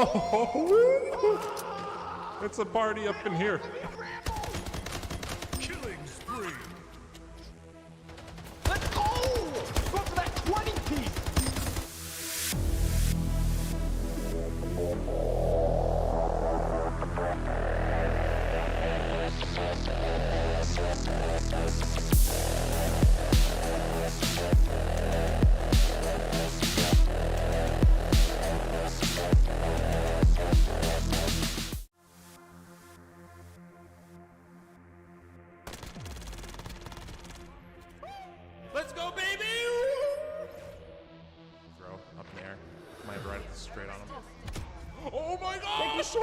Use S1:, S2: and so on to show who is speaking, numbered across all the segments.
S1: Oh, it's a party up in here.
S2: Killing spree.
S3: Let's go! Go for that 20 piece!
S1: Let's go, baby! Throw up in the air. Might right straight on him. Oh my gosh!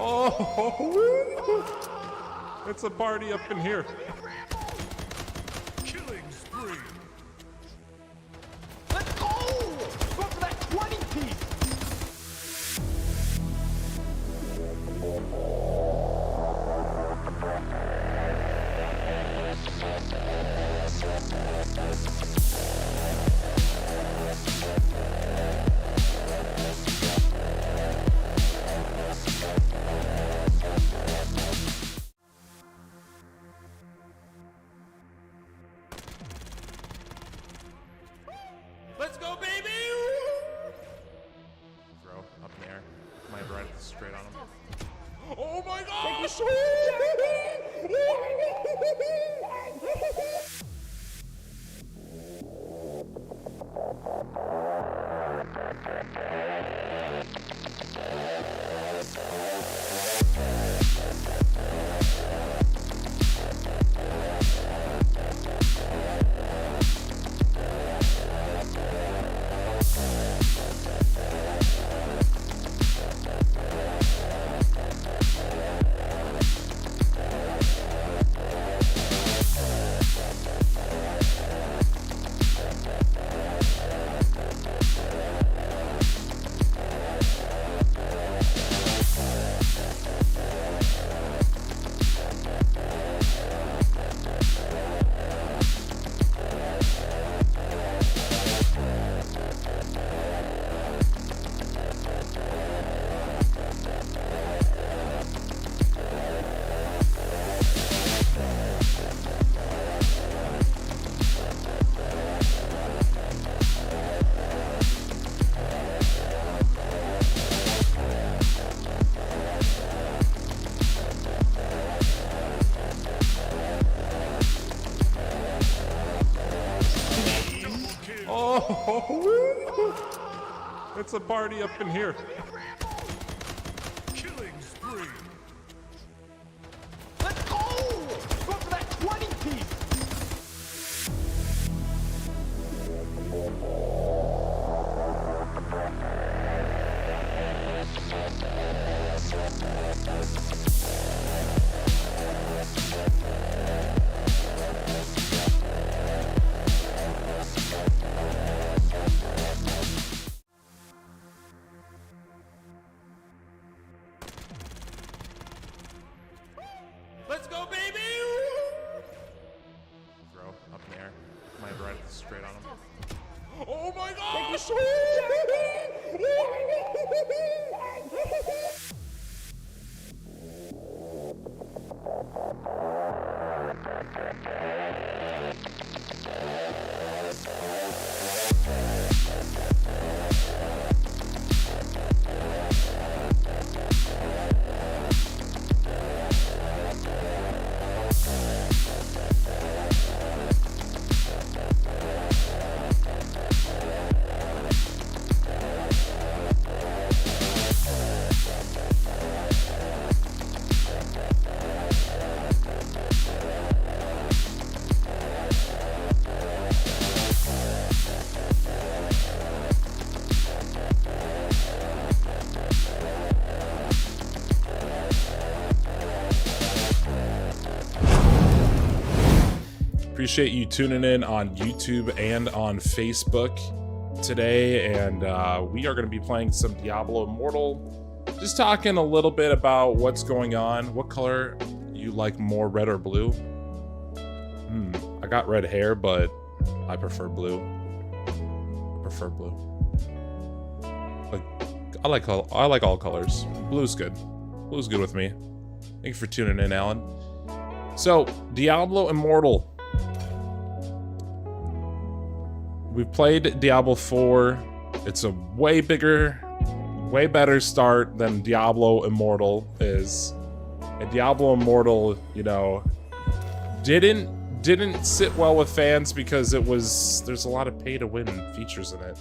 S1: Oh, it's a party up in here.
S2: Killing spree.
S3: Let's go! Go for that 20 piece!
S1: Let's go, baby! Throw up in the air. Might right straight on him. Oh my gosh! Oh, it's a party up in here.
S2: Killing spree.
S3: Let's go! Go for that 20 piece!
S1: straight on him. Oh my gosh! Appreciate you tuning in on YouTube and on Facebook today, and we are going to be playing some Diablo Immortal. Just talking a little bit about what's going on. What color you like more, red or blue? I got red hair, but I prefer blue. I like all colors. Blue's good. Blue's good with me. Thank you for tuning in, Alan. So, Diablo Immortal. We've played Diablo 4. It's a way bigger, way better start than Diablo Immortal is. And Diablo Immortal, you know, didn't sit well with fans because there's a lot of pay-to-win features in it.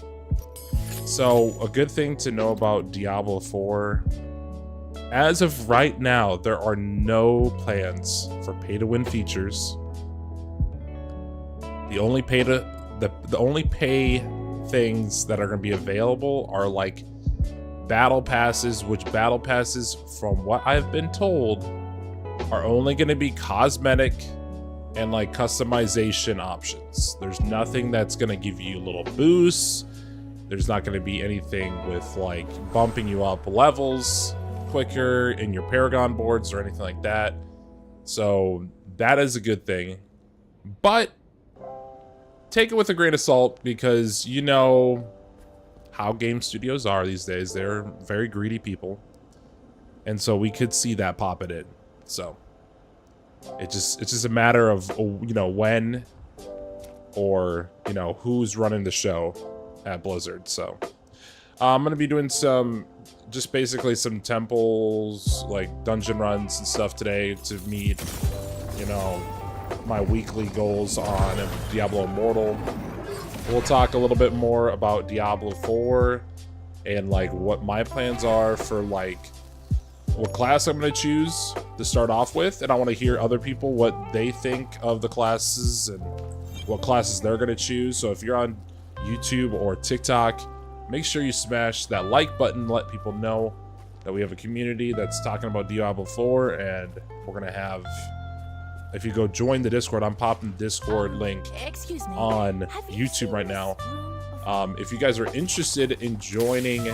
S1: So, a good thing to know about Diablo 4, as of right now, there are no plans for pay-to-win features. The only pay things that are going to be available are like battle passes, which battle passes, from what I've been told, are only going to be cosmetic and like customization options. There's nothing that's going to give you little boosts. There's not going to be anything with like bumping you up levels quicker in your Paragon boards or anything like that. So that is a good thing. But take it with a grain of salt, because you know how game studios are these days. They're very greedy people. And so we could see that pop at it. So it's just a matter of, you know, when, or, you know, who's running the show at Blizzard. So I'm going to be doing just basically some temples, like dungeon runs and stuff today to meet, you know, my weekly goals on Diablo Immortal. We'll talk a little bit more about Diablo 4 and like what my plans are for like what class I'm going to choose to start off with, and I want to hear other people what they think of the classes and what classes they're going to choose. So if you're on YouTube or TikTok, make sure you smash that like button, let people know that we have a community that's talking about Diablo 4, and we're going to have, if you go join the Discord, I'm popping the Discord link on YouTube right now. If you guys are interested in joining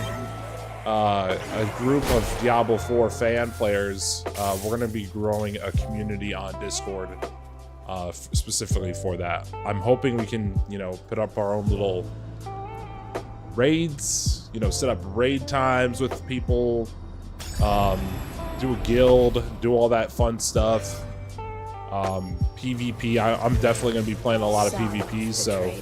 S1: a group of Diablo 4 fan players, we're going to be growing a community on Discord specifically for that. I'm hoping we can, you know, put up our own little raids, you know, set up raid times with people, do a guild, do all that fun stuff. PvP, I'm definitely going to be playing a lot of PvP, so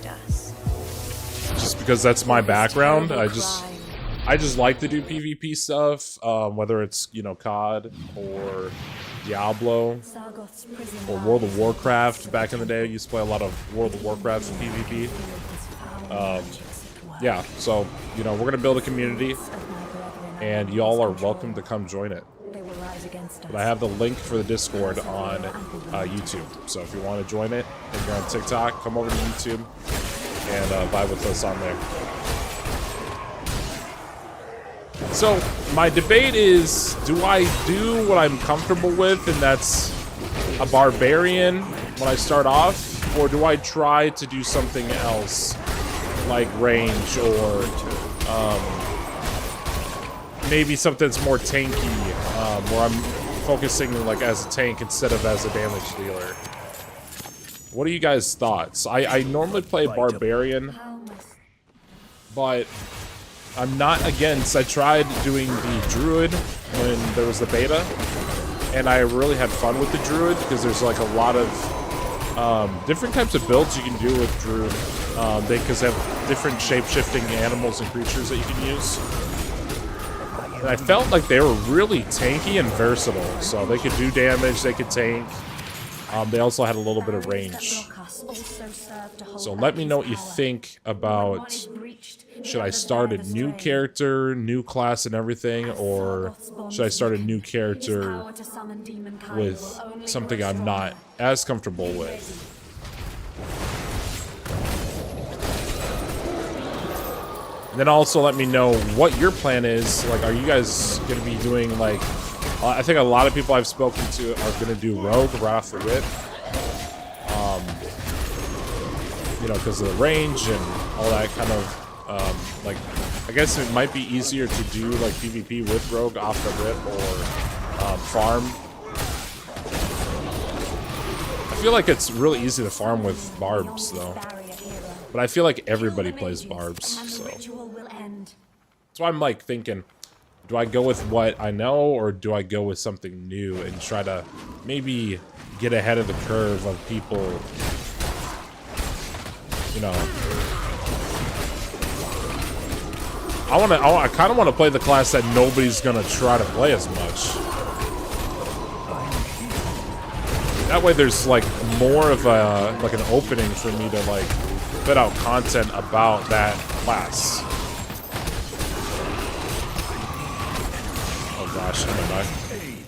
S1: just because that's my background, I just like to do PvP stuff, whether it's, you know, COD or Diablo or World of Warcraft. Back in the day, I used to play a lot of World of Warcraft PvP. Yeah, so, you know, we're going to build a community, and y'all are welcome to come join it. But I have the link for the Discord on YouTube, so if you want to join it, if you're on TikTok, come over to YouTube and vibe with us on there. So my debate is, do I do what I'm comfortable with, and that's a barbarian when I start off, or do I try to do something else like range, or maybe something that's more tanky, where I'm focusing like as a tank instead of as a damage dealer? What are you guys' thoughts? I normally play Barbarian, but I'm not against. I tried doing the Druid when there was the beta, and I really had fun with the Druid because there's like a lot of different types of builds you can do with Druid. Because they have different shape-shifting animals and creatures that you can use. And I felt like they were really tanky and versatile. So they could do damage, they could tank. They also had a little bit of range. So let me know what you think about, should I start a new character, new class and everything, or should I start a new character with something I'm not as comfortable with? And then also let me know what your plan is. Like, are you guys going to be doing, like, I think a lot of people I've spoken to are going to do Rogue right off the rip. You know, because of the range and all that kind of, like, I guess it might be easier to do, like, PvP with Rogue off the rip or farm. I feel like it's really easy to farm with Barbs, though. But I feel like everybody plays Barbs, so. That's why I'm, like, thinking, do I go with what I know, or do I go with something new and try to maybe get ahead of the curve of people, you know. I kind of want to play the class that nobody's going to try to play as much. That way there's, like, more of a, like, an opening for me to, like, put out content about that class. Oh gosh, am I dying?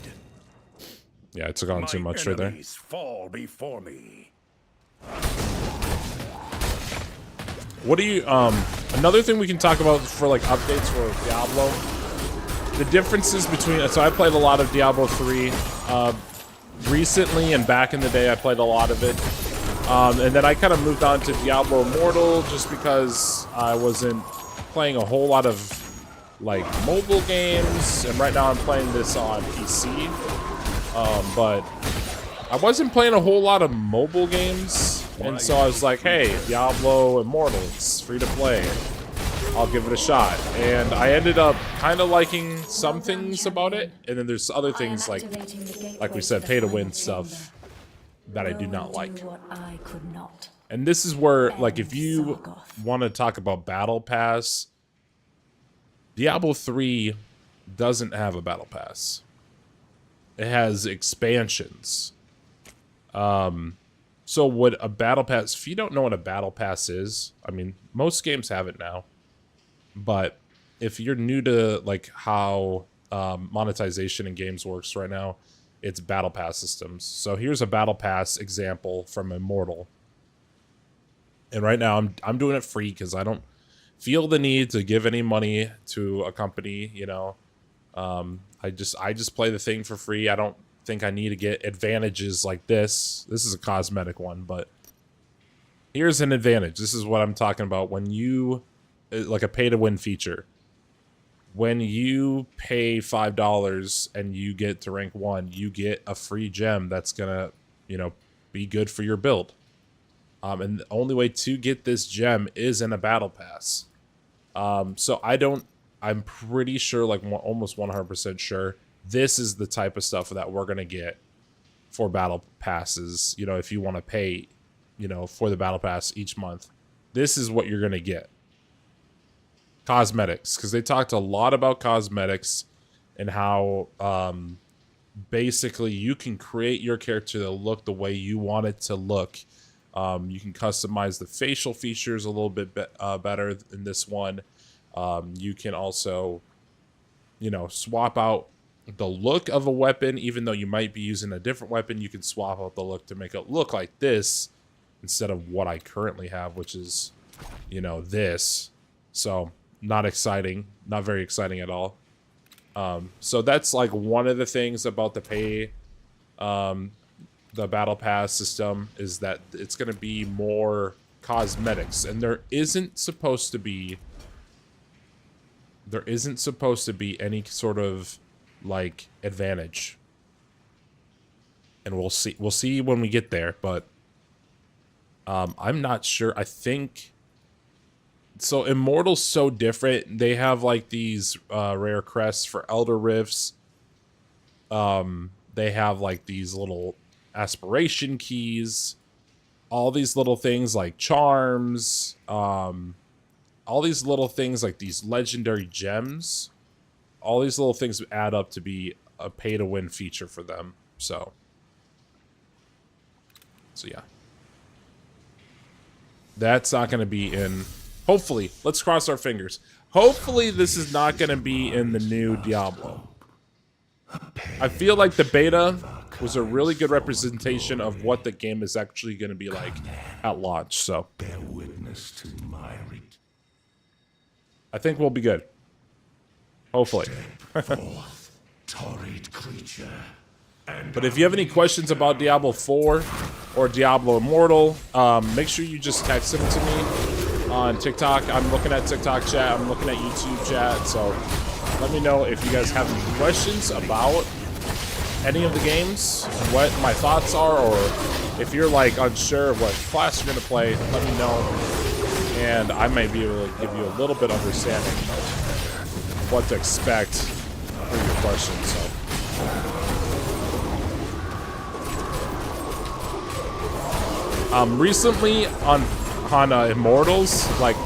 S1: Yeah, I took on too much right there.
S2: Fall before me.
S1: What do you, another thing we can talk about for, like, updates for Diablo, the differences between, so I played a lot of Diablo 3, recently and back in the day I played a lot of it. And then I kind of moved on to Diablo Immortal just because I wasn't playing a whole lot of, like, mobile games. And right now I'm playing this on PC. But I wasn't playing a whole lot of mobile games. And so I was like, hey, Diablo Immortal, it's free to play. I'll give it a shot. And I ended up kind of liking some things about it. And then there's other things like we said, pay-to-win stuff that I do not like. And this is where, like, if you want to talk about Battle Pass, Diablo 3 doesn't have a Battle Pass. It has expansions. So would a Battle Pass, if you don't know what a Battle Pass is, I mean, most games have it now. But if you're new to, like, how monetization in games works right now, it's Battle Pass systems. So here's a Battle Pass example from Immortal. And right now I'm doing it free because I don't feel the need to give any money to a company, you know. I just play the thing for free. I don't think I need to get advantages like this. This is a cosmetic one, but here's an advantage. This is what I'm talking about when you, like, a pay-to-win feature. When you pay $5 and you get to rank 1, you get a free gem that's gonna, you know, be good for your build. And the only way to get this gem is in a Battle Pass. So I'm pretty sure, like, almost 100% sure, this is the type of stuff that we're gonna get for Battle Passes. You know, if you want to pay, you know, for the Battle Pass each month, this is what you're gonna get. Cosmetics, because they talked a lot about cosmetics and how basically you can create your character to look the way you want it to look. You can customize the facial features a little bit better in this one. You can also, you know, swap out the look of a weapon. Even though you might be using a different weapon, you can swap out the look to make it look like this instead of what I currently have, which is, you know, this. So not exciting, not very exciting at all. So that's, like, one of the things about the Battle Pass system is that it's going to be more cosmetics, and there isn't supposed to be any sort of, like, advantage. And we'll see when we get there, but I'm not sure. I think so. Immortal's so different. They have like these rare crests for Elder Rifts. They have like these little aspiration keys, all these little things like charms, all these little things like these legendary gems. All these little things add up to be a pay-to-win feature for them. So yeah. That's not going to be in... Hopefully, let's cross our fingers. Hopefully this is not going to be in the new Diablo. I feel like the beta was a really good representation of what the game is actually going to be like at launch. So
S2: Bear witness to my
S1: I think we'll be good. Hopefully.
S2: forth, torrid creature.
S1: But if you have any questions about Diablo 4 or Diablo Immortal, make sure you just text them to me on TikTok. I'm looking at TikTok chat. I'm looking at YouTube chat. So let me know if you guys have any questions about any of the games, what my thoughts are, or if you're like unsure of what class you're going to play, let me know. And I might be able to give you a little bit of understanding of what to expect for your questions. So. Recently on Immortals, like,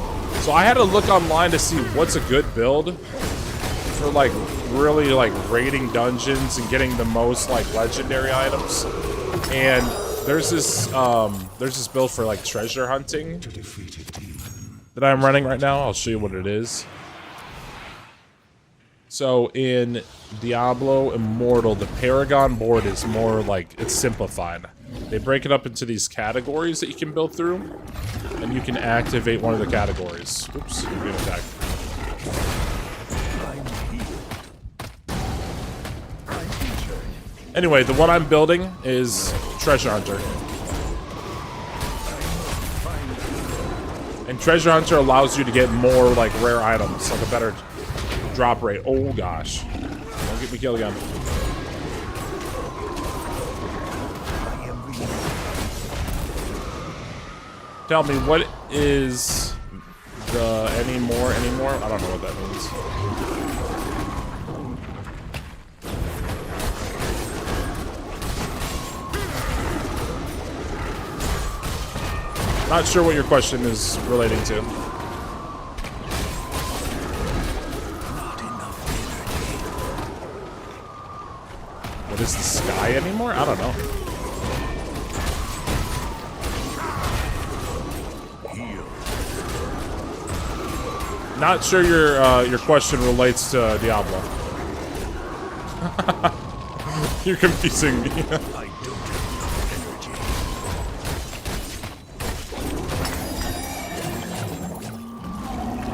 S1: so I had to look online to see what's a good build for like really like raiding dungeons and getting the most like legendary items. And there's this build for like treasure hunting that I'm running right now. I'll show you what it is. So in Diablo Immortal, the Paragon board is more like, it's simplified. They break it up into these categories that you can build through, and you can activate one of the categories. Oops, you're being attacked. Anyway, the one I'm building is Treasure Hunter. And Treasure Hunter allows you to get more like rare items, like a better drop rate. Oh gosh. Don't get me killed again. Tell me, what is the anymore? I don't know what that means. Not sure what your question is relating to. What is the sky anymore? I don't know. Not sure your question relates to Diablo. You're confusing me.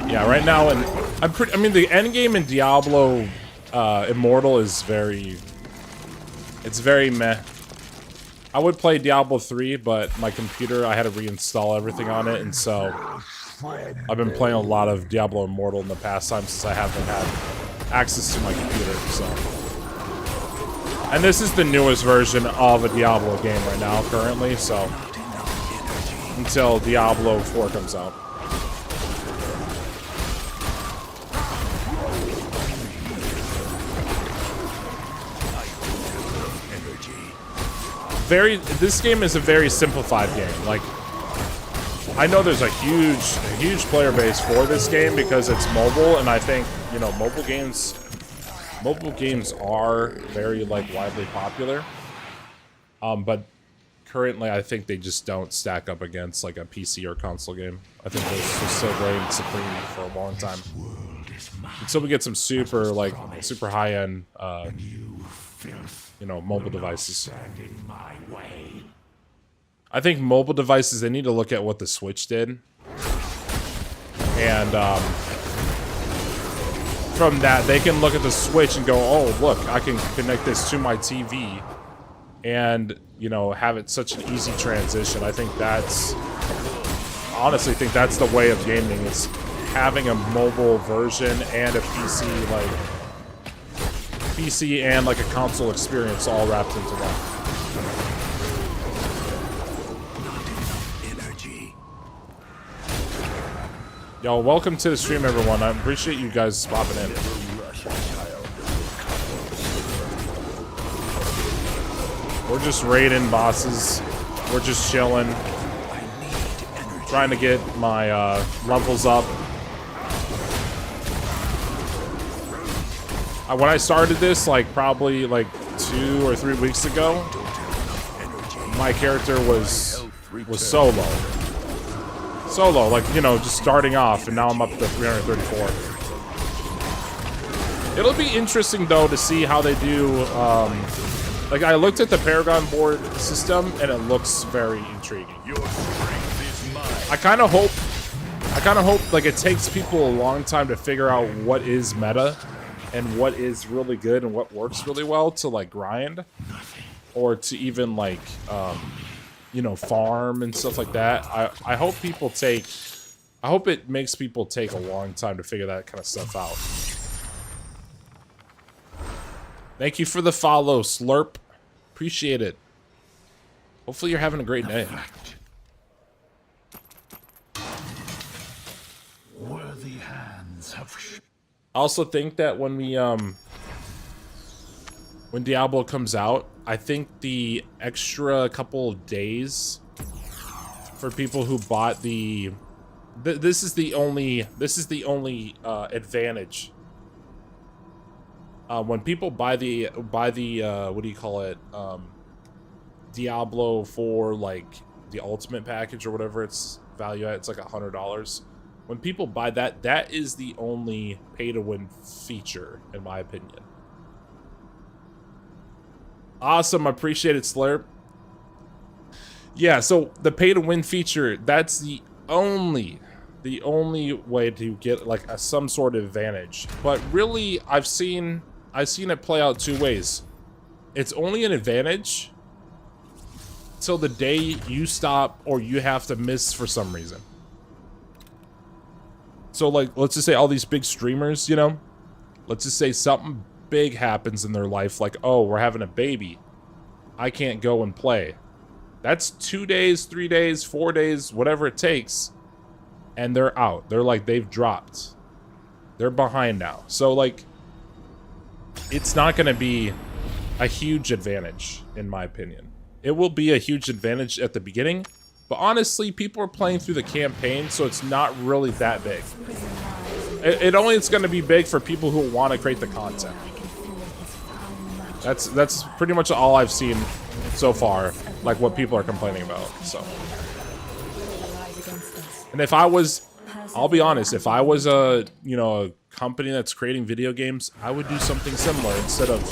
S1: Yeah, right now, and I mean, the end game in Diablo Immortal is very meh. I would play Diablo 3, but my computer, I had to reinstall everything on it, and so I've been playing a lot of Diablo Immortal in the past time since I haven't had access to my computer, so. And this is the newest version of a Diablo game right now, currently, so. Until Diablo 4 comes out. This game is a very simplified game. Like, I know there's a huge player base for this game because it's mobile, and I think, you know, mobile games are very like widely popular. But currently I think they just don't stack up against like a PC or console game. I think they're still reigning supreme for a long time. Until we get some super high-end you know, mobile devices. I think mobile devices, they need to look at what the Switch did. And from that, they can look at the Switch and go, oh, look, I can connect this to my TV. And, you know, have it such an easy transition. I think that's, honestly think that's the way of gaming, is having a mobile version and a PC, and like a console experience all wrapped into that. Yo, welcome to the stream, everyone. I appreciate you guys popping in. We're just raiding bosses. We're just chilling. Trying to get my levels up. When I started this, like probably like 2 or 3 weeks ago, my character was so low. So low, like, you know, just starting off, and now I'm up to 334. It'll be interesting, though, to see how they do, like, I looked at the Paragon board system, and it looks very intriguing. I kind of hope, like, it takes people a long time to figure out what is meta, and what is really good, and what works really well to, like, grind, or to even, like, you know, farm and stuff like that. I hope people take... I hope it makes people take a long time to figure that kind of stuff out. Thank you for the follow, Slurp. Appreciate it. Hopefully you're having a great day.
S2: Worthy hands have...
S1: I also think that when we, when Diablo comes out, I think the extra couple of days for people who bought the... This is the only advantage. When people buy the what do you call it? Diablo 4, like the ultimate package or whatever it's value at, it's like $100. When people buy that, that is the only pay-to-win feature, in my opinion. Awesome, appreciate it, Slurp. Yeah, so the pay-to-win feature, that's the only way to get like some sort of advantage. But really, I've seen it play out 2 ways. It's only an advantage till the day you stop or you have to miss for some reason. So, like, let's just say all these big streamers, you know, let's just say something big happens in their life, like, oh, we're having a baby, I can't go and play. That's 2 days, 3 days, 4 days, whatever it takes, and they're out. They're like, they've dropped. They're behind now. So, like, it's not going to be a huge advantage, in my opinion. It will be a huge advantage at the beginning, but honestly, people are playing through the campaign, so it's not really that big. It's going to be big for people who want to create the content. That's pretty much all I've seen so far, like what people are complaining about. So, and if I was, I'll be honest, if I was a company that's creating video games, I would do something similar. Instead of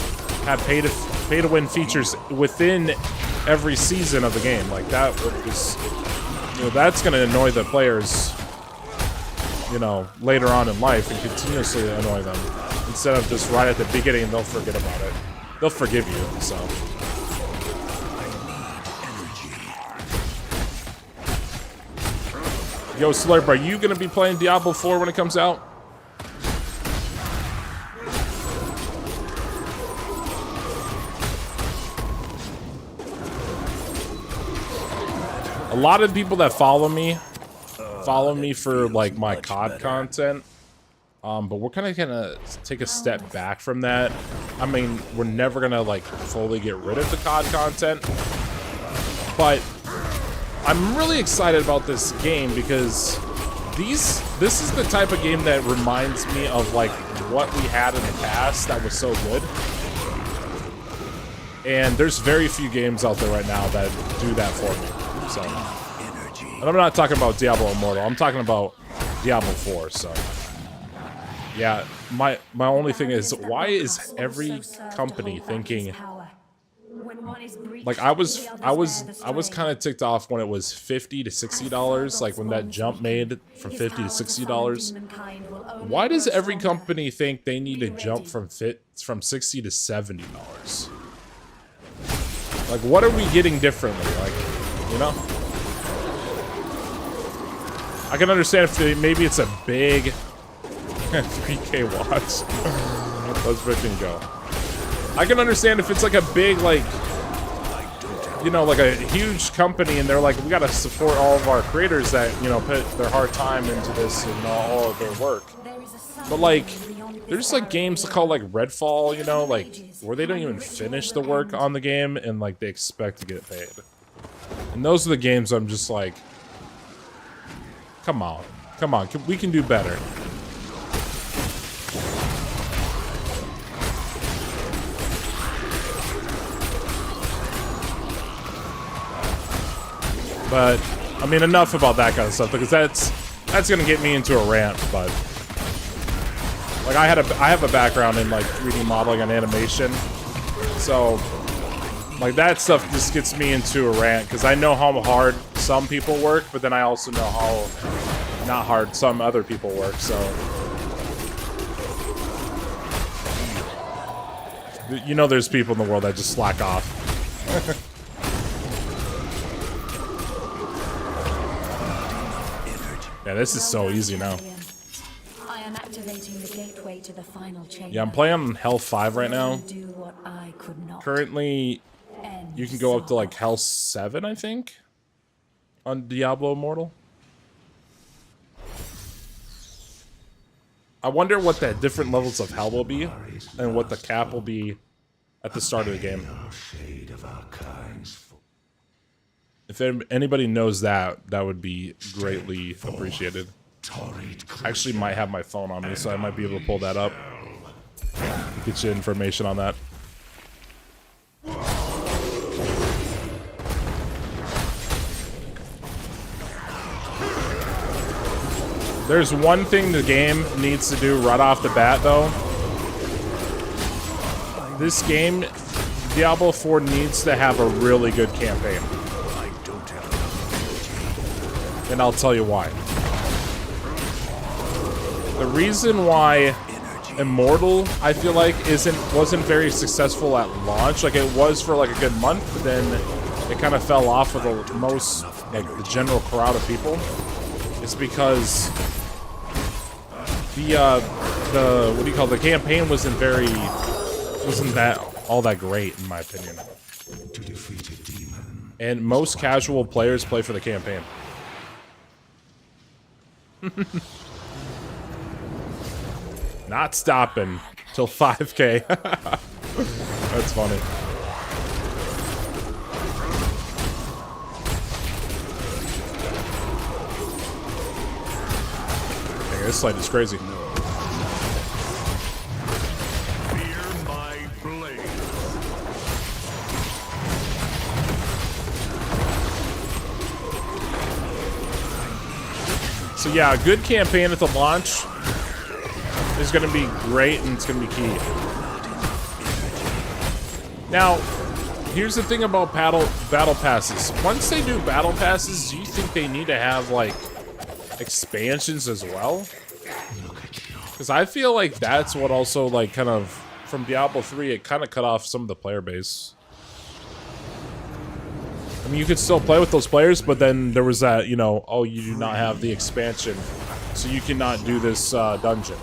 S1: have pay to win features within every season of the game, like that is, that's going to annoy the players, later on in life, and continuously annoy them. Instead of just right at the beginning, they'll forget about it. They'll forgive you. So. Yo, Slurp, are you going to be playing Diablo 4 when it comes out? A lot of people that follow me for like my COD content, but we're kind of gonna take a step back from that. I mean, we're never gonna like fully get rid of the COD content, but I'm really excited about this game because this is the type of game that reminds me of like what we had in the past that was so good. And there's very few games out there right now that do that for me. So, and I'm not talking about Diablo Immortal. I'm talking about Diablo 4. So, yeah, my only thing is, why is every company thinking? Like I was kind of ticked off when it was $50 to $60. Like when that jump made from $50 to $60. Why does every company think they need to jump from $60 to $70? Like, what are we getting differently? Like, I can understand if maybe it's a big 3K watch. Let's freaking go. I can understand if it's like a big, like, you know, like a huge company, and they're like, we got to support all of our creators that, you know, put their hard time into this and all of their work. But like, there's like games called like Redfall, you know, like where they don't even finish the work on the game and like they expect to get paid. And those are the games I'm just like, come on, we can do better. But I mean, enough about that kind of stuff, because that's gonna get me into a rant. But like, I have a background in like 3D modeling and animation, so like that stuff just gets me into a rant, because I know how hard some people work, but then I also know how not hard some other people work. So you know, there's people in the world that just slack off. Yeah, this is so easy now.
S4: I am activating the gateway to the final chamber.
S1: Yeah, I'm playing on Hell 5 right now. Currently, you can go up to like Hell 7, I think, on Diablo Immortal. I wonder what the different levels of Hell will be, and what the cap will be at the start of the game. If anybody knows that, that would be greatly appreciated. I actually might have my phone on me, so I might be able to pull that up. Get you information on that. There's one thing the game needs to do right off the bat, though. This game, Diablo IV, needs to have a really good campaign. And I'll tell you why. The reason why Immortal, I feel like, wasn't very successful at launch, like it was for like a good month, but then it kind of fell off for the most, like the general crowd of people, is because the what do you call it? The campaign wasn't all that great, in my opinion. And most casual players play for the campaign. Not stopping till 5K. That's funny. Dang, this slide is crazy.
S2: Fear my blade.
S1: So yeah, a good campaign at the launch is going to be great, and it's going to be key. Now, here's the thing about battle passes. Once they do battle passes, do you think they need to have like expansions as well? Because I feel like that's what also like kind of from Diablo 3, it kind of cut off some of the player base. I mean, you could still play with those players, but then there was that, you know, oh, you do not have the expansion, so you cannot do this dungeon.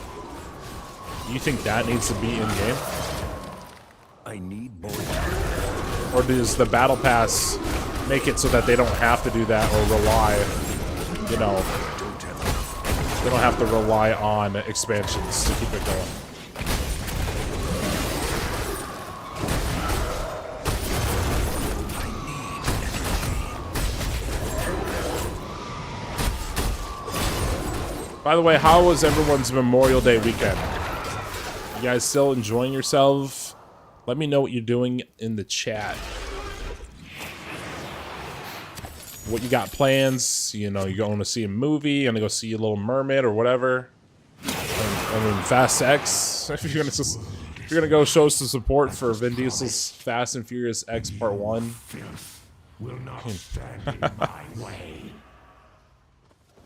S1: Do you think that needs to be in game?
S2: I need more.
S1: Or does the battle pass make it so that they don't have to do that, or rely, you know, they don't have to rely on expansions to keep it going? By the way, how was everyone's Memorial Day weekend? You guys still enjoying yourself? Let me know what you're doing in the chat. What you got plans? You know, you going to see a movie? Gonna go see a Little Mermaid or whatever? I mean, Fast X. If you're gonna go show some support for Vin Diesel's Fast and Furious X Part 1.
S2: Will not stand in my way.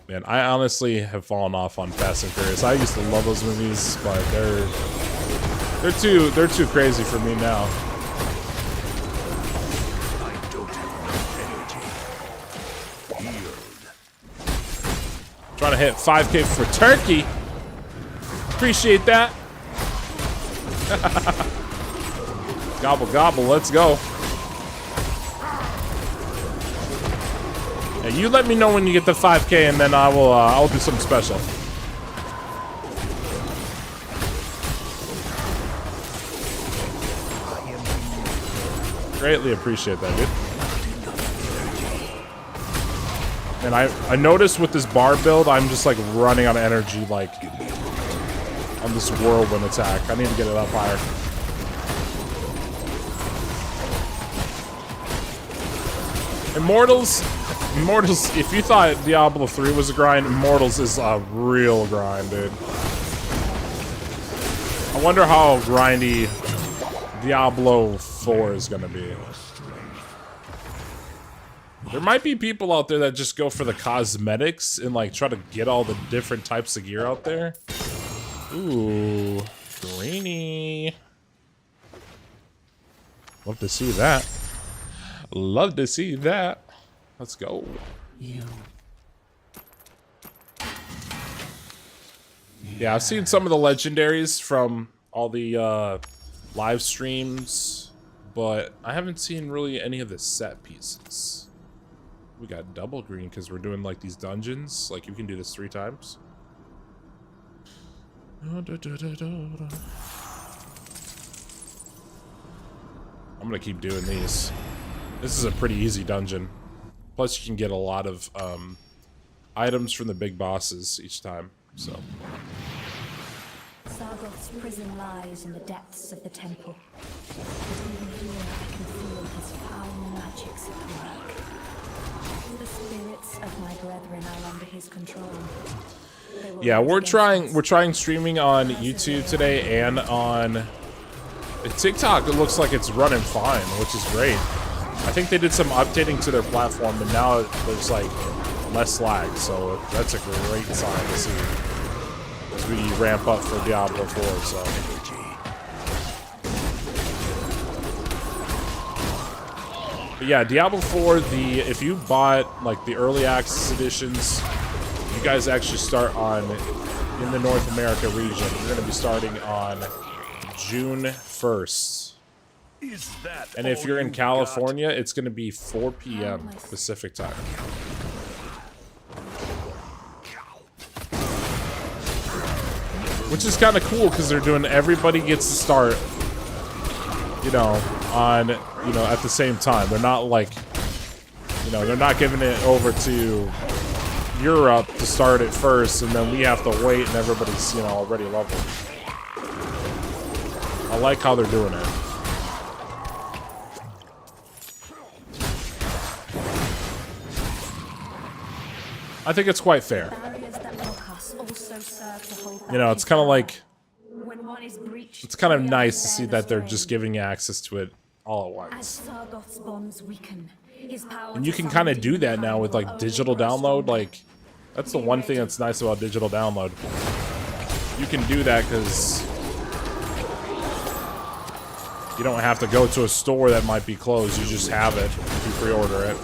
S1: Man, I honestly have fallen off on Fast and Furious. I used to love those movies, but they're too crazy for me now.
S2: I don't have enough energy. Healed.
S1: Trying to hit 5K for Turkey. Appreciate that. Gobble gobble, let's go. Yeah, you let me know when you get the 5K, and then I'll do something special. Greatly appreciate that, dude. And I noticed with this bar build, I'm just like running out of energy, like on this whirlwind attack. I need to get it up higher. Immortals, if you thought Diablo 3 was a grind, Immortals is a real grind, dude. I wonder how grindy Diablo 4 is gonna be. There might be people out there that just go for the cosmetics and like try to get all the different types of gear out there. Ooh, greeny. Love to see that. Love to see that. Let's go. Yeah, I've seen some of the legendaries from all the live streams, but I haven't seen really any of the set pieces. We got double green because we're doing like these dungeons. Like you can do this 3 times. I'm gonna keep doing these. This is a pretty easy dungeon. Plus you can get a lot of items from the big bosses each time, so.
S4: Sargoth's prison lies in the depths of the temple. But even here I can feel his foul magics at work. The spirits of my brethren are under his control.
S1: Yeah, we're trying streaming on YouTube today and on TikTok. It looks like it's running fine, which is great. I think they did some updating to their platform, and now there's like less lag, so that's a great sign to see as we ramp up for Diablo 4. So. But yeah, Diablo 4. If you bought like the early access editions, you guys actually start in the North America region. You're going to be starting on June 1st. And if you're in California, it's going to be 4 p.m. Pacific time. Which is kind of cool because they're doing everybody gets to start, at the same time. They're not like, they're not giving it over to Europe to start it first, and then we have to wait, and everybody's, already leveled. I like how they're doing it. I think it's quite fair. It's kind of like, it's kind of nice to see that they're just giving you access to it all at once. And you can kind of do that now with like digital download. Like, that's the one thing that's nice about digital download. You can do that because you don't have to go to a store that might be closed. You just have it if you pre-order it.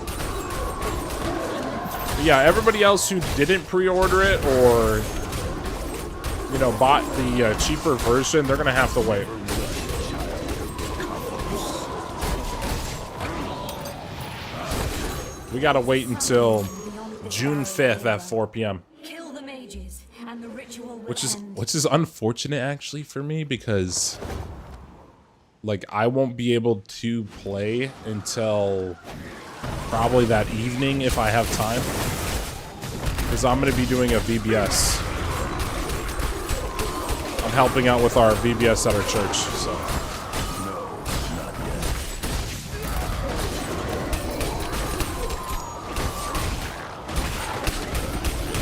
S1: But yeah, everybody else who didn't pre-order it or, bought the cheaper version, they're going to have to wait. We got to wait until June 5th at 4 p.m. Which is unfortunate actually for me because like I won't be able to play until probably that evening if I have time, because I'm going to be doing a VBS. I'm helping out with our VBS at our church, so.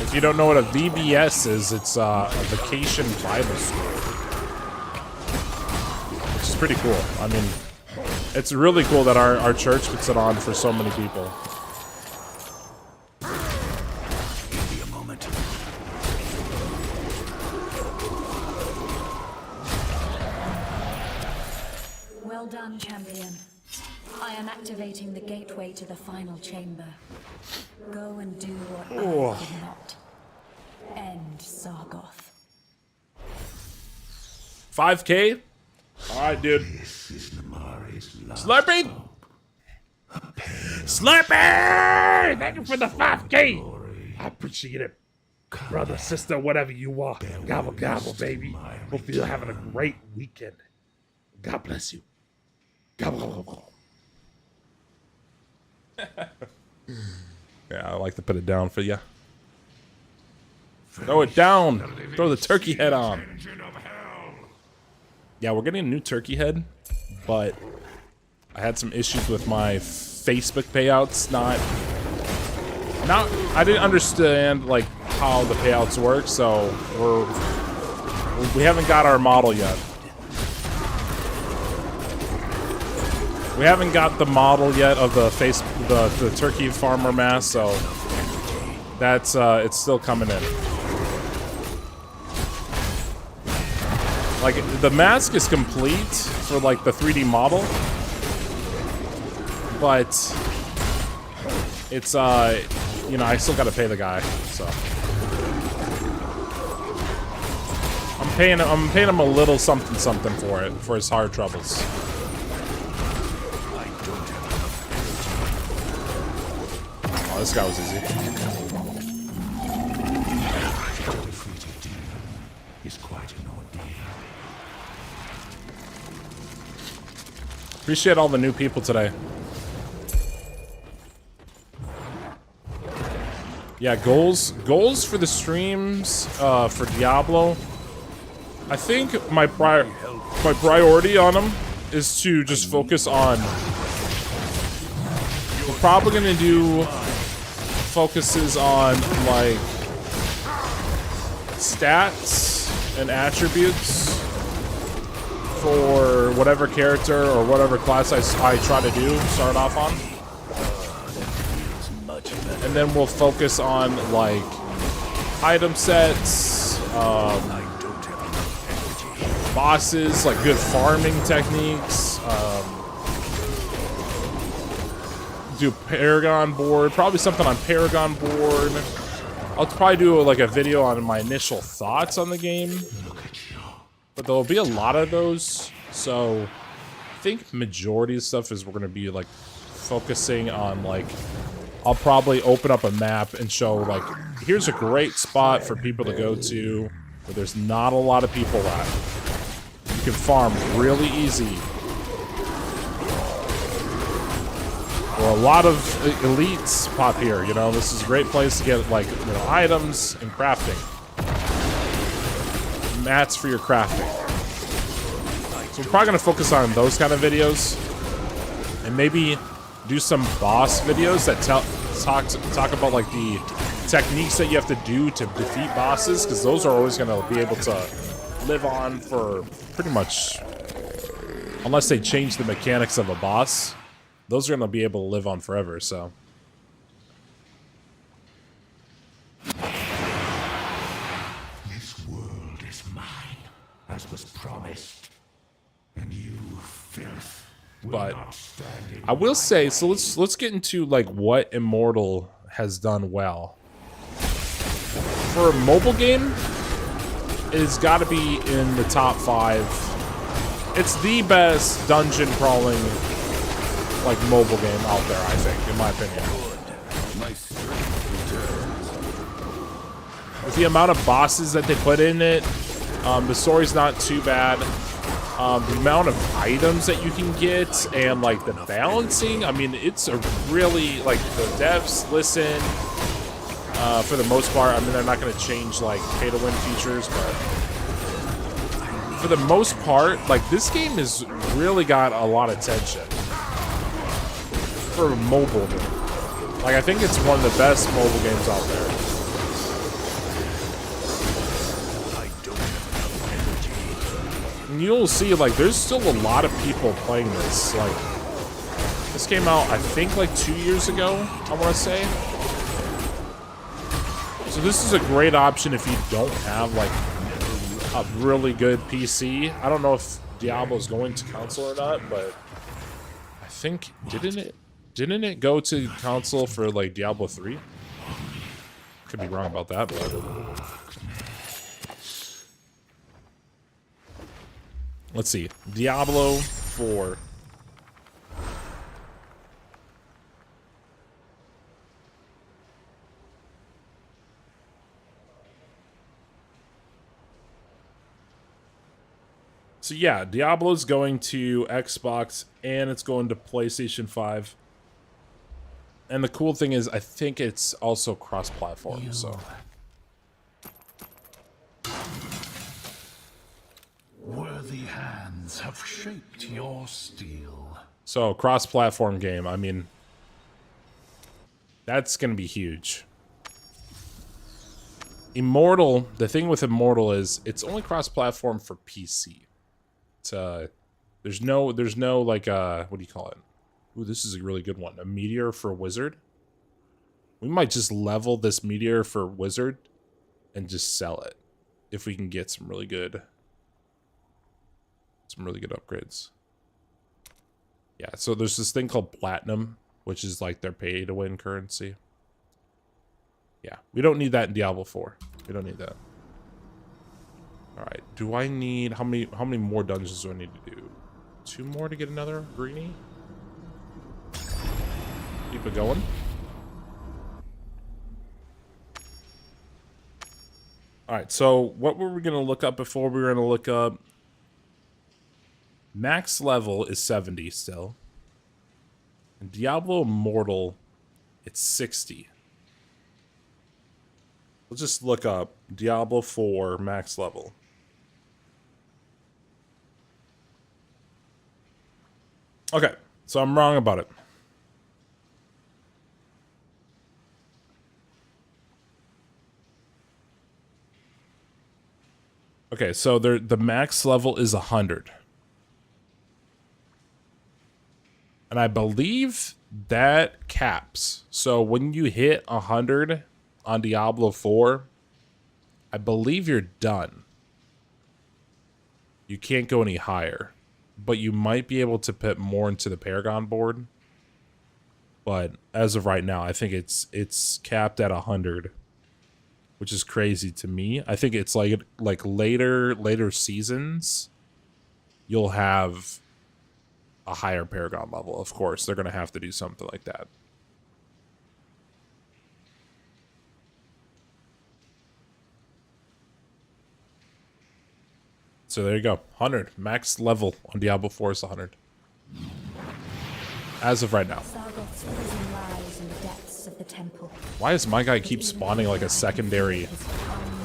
S1: If you don't know what a VBS is, it's a vacation Bible school. Which is pretty cool. I mean, it's really cool that our church puts it on for so many people.
S2: Give me a moment.
S4: Well done, champion. I am activating the gateway to the final chamber. Go and do what I could not. End Sargoth.
S1: 5K? Alright, dude.
S2: This is Namari's last
S1: Slurping?
S2: hope. A pain
S1: Slurpee! Thank you for the 5K. I appreciate it, brother, sister, whatever you are. Gobble, gobble, baby. Hope you're having a great weekend. God bless you. Gobble, gobble, gobble. Yeah, I like to put it down for you. Throw it down. Throw the turkey head on. Yeah, we're getting a new turkey head, but I had some issues with my Facebook payouts. I didn't understand like how the payouts work, so we haven't got our model yet. We haven't got the model yet of the TurkeyFarmer mask, so that's it's still coming in. Like, the mask is complete for, like, the 3D model. But it's, you know, I still gotta pay the guy, so. I'm paying him a little something for it, for his hard troubles. Oh, this guy was easy. Appreciate all the new people today. Yeah, goals for the streams for Diablo. I think my priority on them is to just focus on. We're probably gonna do focuses on like stats and attributes for whatever character or whatever class I try to start off on. And then we'll focus on, like, item sets, bosses, like good farming techniques, do Paragon board, probably something on Paragon board. I'll probably do, like, a video on my initial thoughts on the game. But there'll be a lot of those, so I think majority of stuff is we're gonna be like focusing on like I'll probably open up a map and show like here's a great spot for people to go to where there's not a lot of people at. You can farm really easy. Or a lot of elites pop here, you know, this is a great place to get like, you know, items and crafting. Mats for your crafting. So we're probably gonna focus on those kind of videos, and maybe do some boss videos that talk about like the techniques that you have to do to defeat bosses, because those are always gonna be able to live on for pretty much, unless they change the mechanics of a boss. Those are gonna be able to live on forever. So.
S2: As was promised, and you filth
S1: but I will say, so let's get into like what Immortal has done well. For a mobile game, it's got to be in the top 5. It's the best dungeon crawling like mobile game out there, I think, in my opinion. With the amount of bosses that they put in it, the story's not too bad. The amount of items that you can get and like the balancing, I mean, it's a really, like, the devs listen for the most part. I mean, they're not going to change like pay to win features, but for the most part, like, this game has really got a lot of tension for a mobile game. Like, I think it's one of the best mobile games out there. And you'll see, like, there's still a lot of people playing this. Like, this came out, I think, like 2 years ago, I want to say. So this is a great option if you don't have, like, a really good PC. I don't know if Diablo's going to console or not, but I think, didn't it go to console for, like, Diablo 3? Could be wrong about that, but... Let's see. Diablo 4. So yeah, Diablo's going to Xbox and it's going to PlayStation 5. And the cool thing is, I think it's also cross-platform, so.
S2: Worthy hands have shaped your steel.
S1: So, cross-platform game, I mean, that's gonna be huge. Immortal, the thing with Immortal is, it's only cross-platform for PC. It's, there's no, like, what do you call it? Ooh, this is a really good one. A meteor for Wizard. We might just level this meteor for Wizard and just sell it if we can get some really good upgrades. Yeah, so there's this thing called Platinum, which is like their pay-to-win currency. Yeah, we don't need that in Diablo 4. We don't need that. All right, do I need how many more dungeons do I need to do? 2 more to get another greenie? Keep it going. Alright, so what were we going to look up before? We were going to look up... Max level is 70 still. And Diablo Immortal, it's 60. Let's just look up Diablo 4 max level. Okay, so I'm wrong about it. Okay, so the max level is 100. And I believe that caps. So when you hit 100 on Diablo 4, I believe you're done. You can't go any higher. But you might be able to put more into the Paragon board. But as of right now, I think it's capped at 100. Which is crazy to me. I think it's like later seasons, you'll have a higher Paragon level. Of course, they're going to have to do something like that. So there you go. 100. Max level on Diablo 4 is 100. As of right now. Why does my guy keep spawning like a secondary?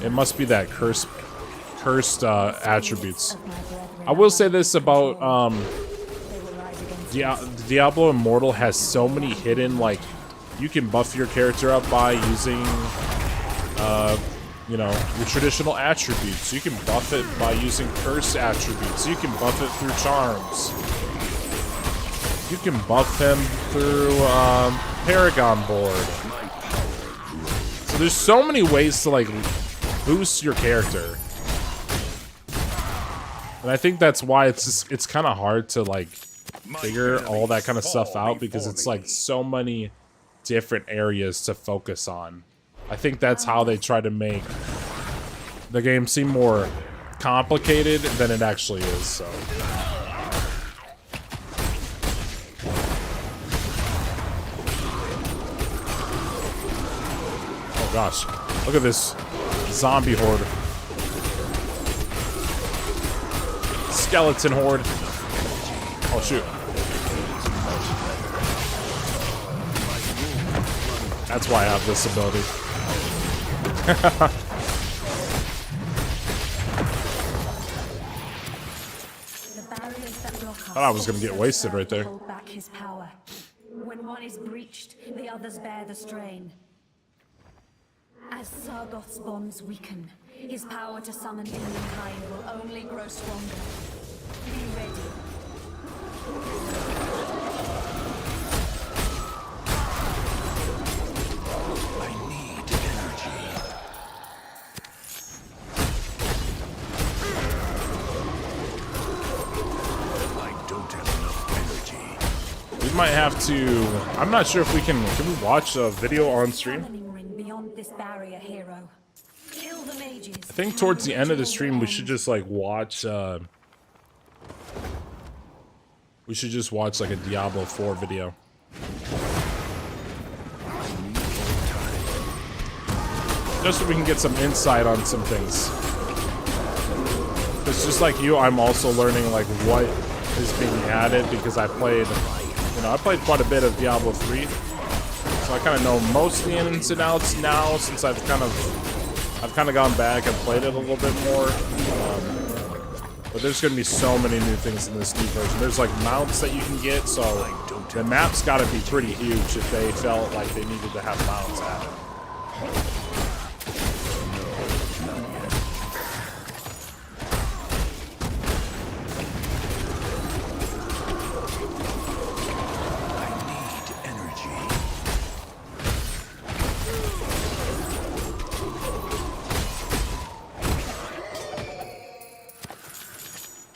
S1: It must be that cursed attributes. I will say this about Diablo Immortal has so many hidden, like, you can buff your character up by using you know, your traditional attributes. You can buff it by using curse attributes. You can buff it through charms. You can buff him through Paragon board. So there's so many ways to like boost your character. And I think that's why it's kind of hard to like figure all that kind of stuff out, because it's like so many different areas to focus on. I think that's how they try to make the game seem more complicated than it actually is, so. Oh gosh, look at this zombie horde. Skeleton horde. Oh shoot. That's why I have this ability. Thought I was gonna get wasted right there.
S4: Back his power. When one is breached, the others bear the strain. As Sargoth's bonds weaken, his power to summon humankind will only grow stronger. Be ready.
S1: We might have to. I'm not sure if we can. Can we watch a video on stream? I think towards the end of the stream we should just like watch. We should just watch like a Diablo 4 video. Just so we can get some insight on some things. It's just like you, I'm also learning like what is being added because I played, you know, I played quite a bit of Diablo 3. So I kind of know most of the ins and outs now since I've kind of gone back and played it a little bit more. But there's going to be so many new things in this new version. There's like mounts that you can get, so the map's got to be pretty huge if they felt like they needed to have mounts added.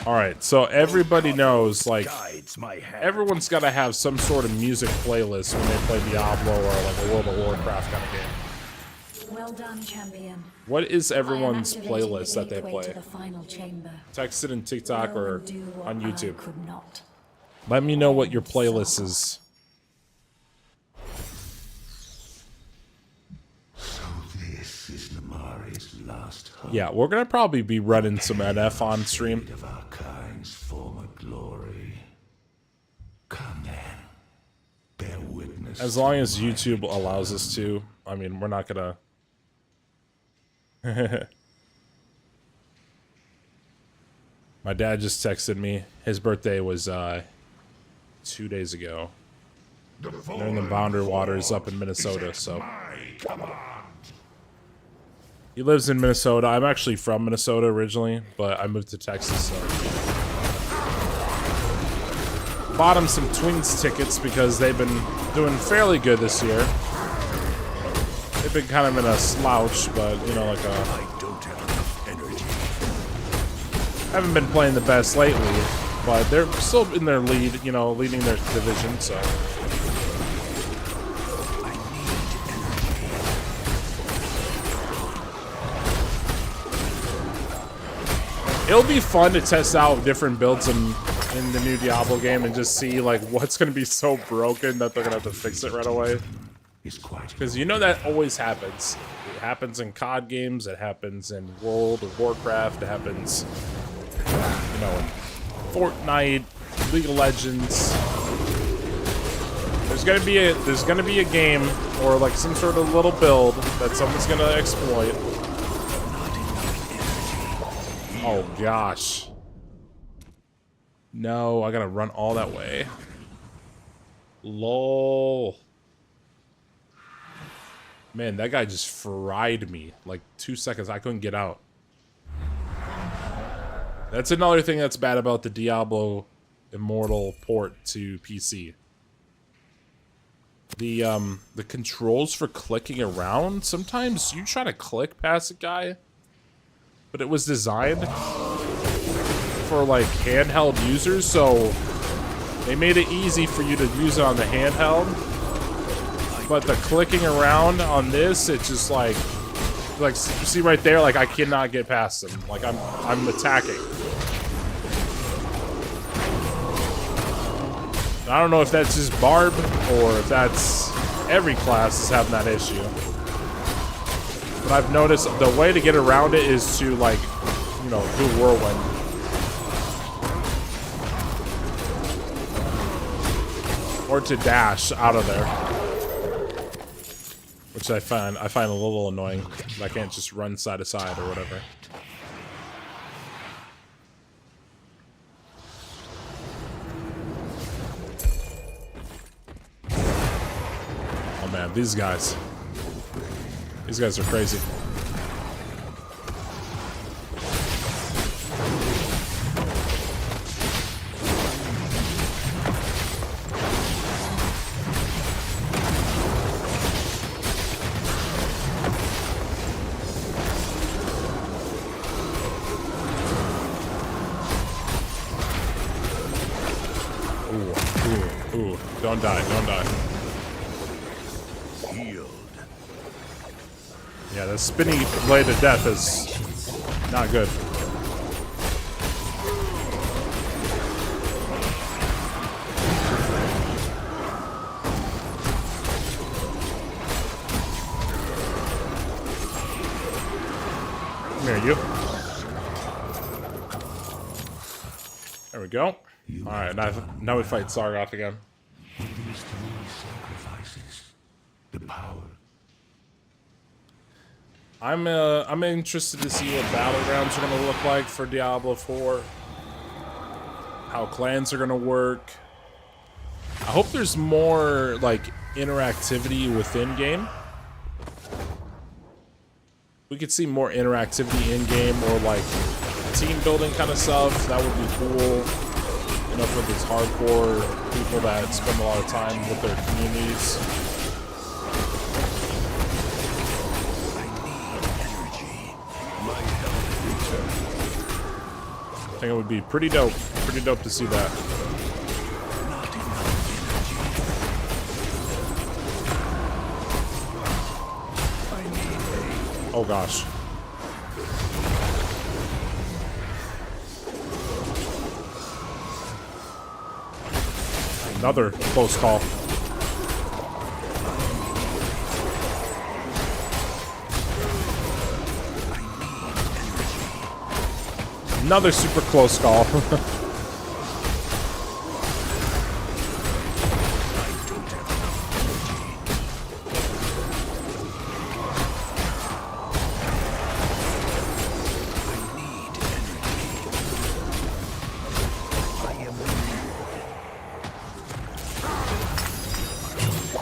S1: Alright, so everybody knows, like, everyone's got to have some sort of music playlist when they play Diablo or, like, a World of Warcraft kind of game.
S4: Well done, champion.
S1: What is everyone's playlist that they play?
S4: To the final chamber.
S1: Text it in TikTok or on YouTube.
S4: Could not.
S1: Let me know what your playlist is.
S2: This is Namari's last hope.
S1: Yeah, we're going to probably be running some NF on stream.
S2: Of our kind's former glory. Come then. Bear witness.
S1: As long as YouTube allows us to. I mean, we're not going to... My dad just texted me. His birthday was 2 days ago. They're in the Boundary Waters up in Minnesota, so... He lives in Minnesota. I'm actually from Minnesota originally, but I moved to Texas, so... Bought him some Twins tickets because they've been doing fairly good this year. They've been kind of in a slouch, but, you know, like a...
S2: I don't have enough energy.
S1: Haven't been playing the best lately, but they're still in their lead, you know, leading their division, so... It'll be fun to test out different builds in the new Diablo game and just see like what's going to be so broken that they're going to have to fix it right away. Because you know that always happens. It happens in COD games, it happens in World of Warcraft, it happens, you know, in Fortnite, League of Legends. There's gonna be a game or like some sort of little build that someone's gonna exploit. Oh gosh. No, I gotta run all that way. LOL. Man, that guy just fried me. Like 2 seconds, I couldn't get out. That's another thing that's bad about the Diablo Immortal port to PC. The controls for clicking around, sometimes you try to click past a guy, but it was designed for like handheld users, so they made it easy for you to use it on the handheld. But the clicking around on this, it's just like you see right there, like I cannot get past them. Like I'm attacking. I don't know if that's just Barb or if that's every class is having that issue. But I've noticed the way to get around it is to like, you know, do whirlwind. Or to dash out of there. Which I find a little annoying. I can't just run side to side or whatever. Oh man, these guys are crazy. Ooh, don't die, don't die. Yeah, the spinning blade of death is not good. Come here, you. we go. Alright, now we fight Sargoth again.
S2: With these 3 sacrifices, the power.
S1: I'm interested to see what battlegrounds are gonna look like for Diablo 4. How clans are gonna work. I hope there's more like interactivity within game. We could see more interactivity in game or like team building kind of stuff. That would be cool. You know, for these hardcore people that spend a lot of time with their communities. I think it would be pretty dope. Pretty dope to see that. Oh gosh. Another close call. Another super close call.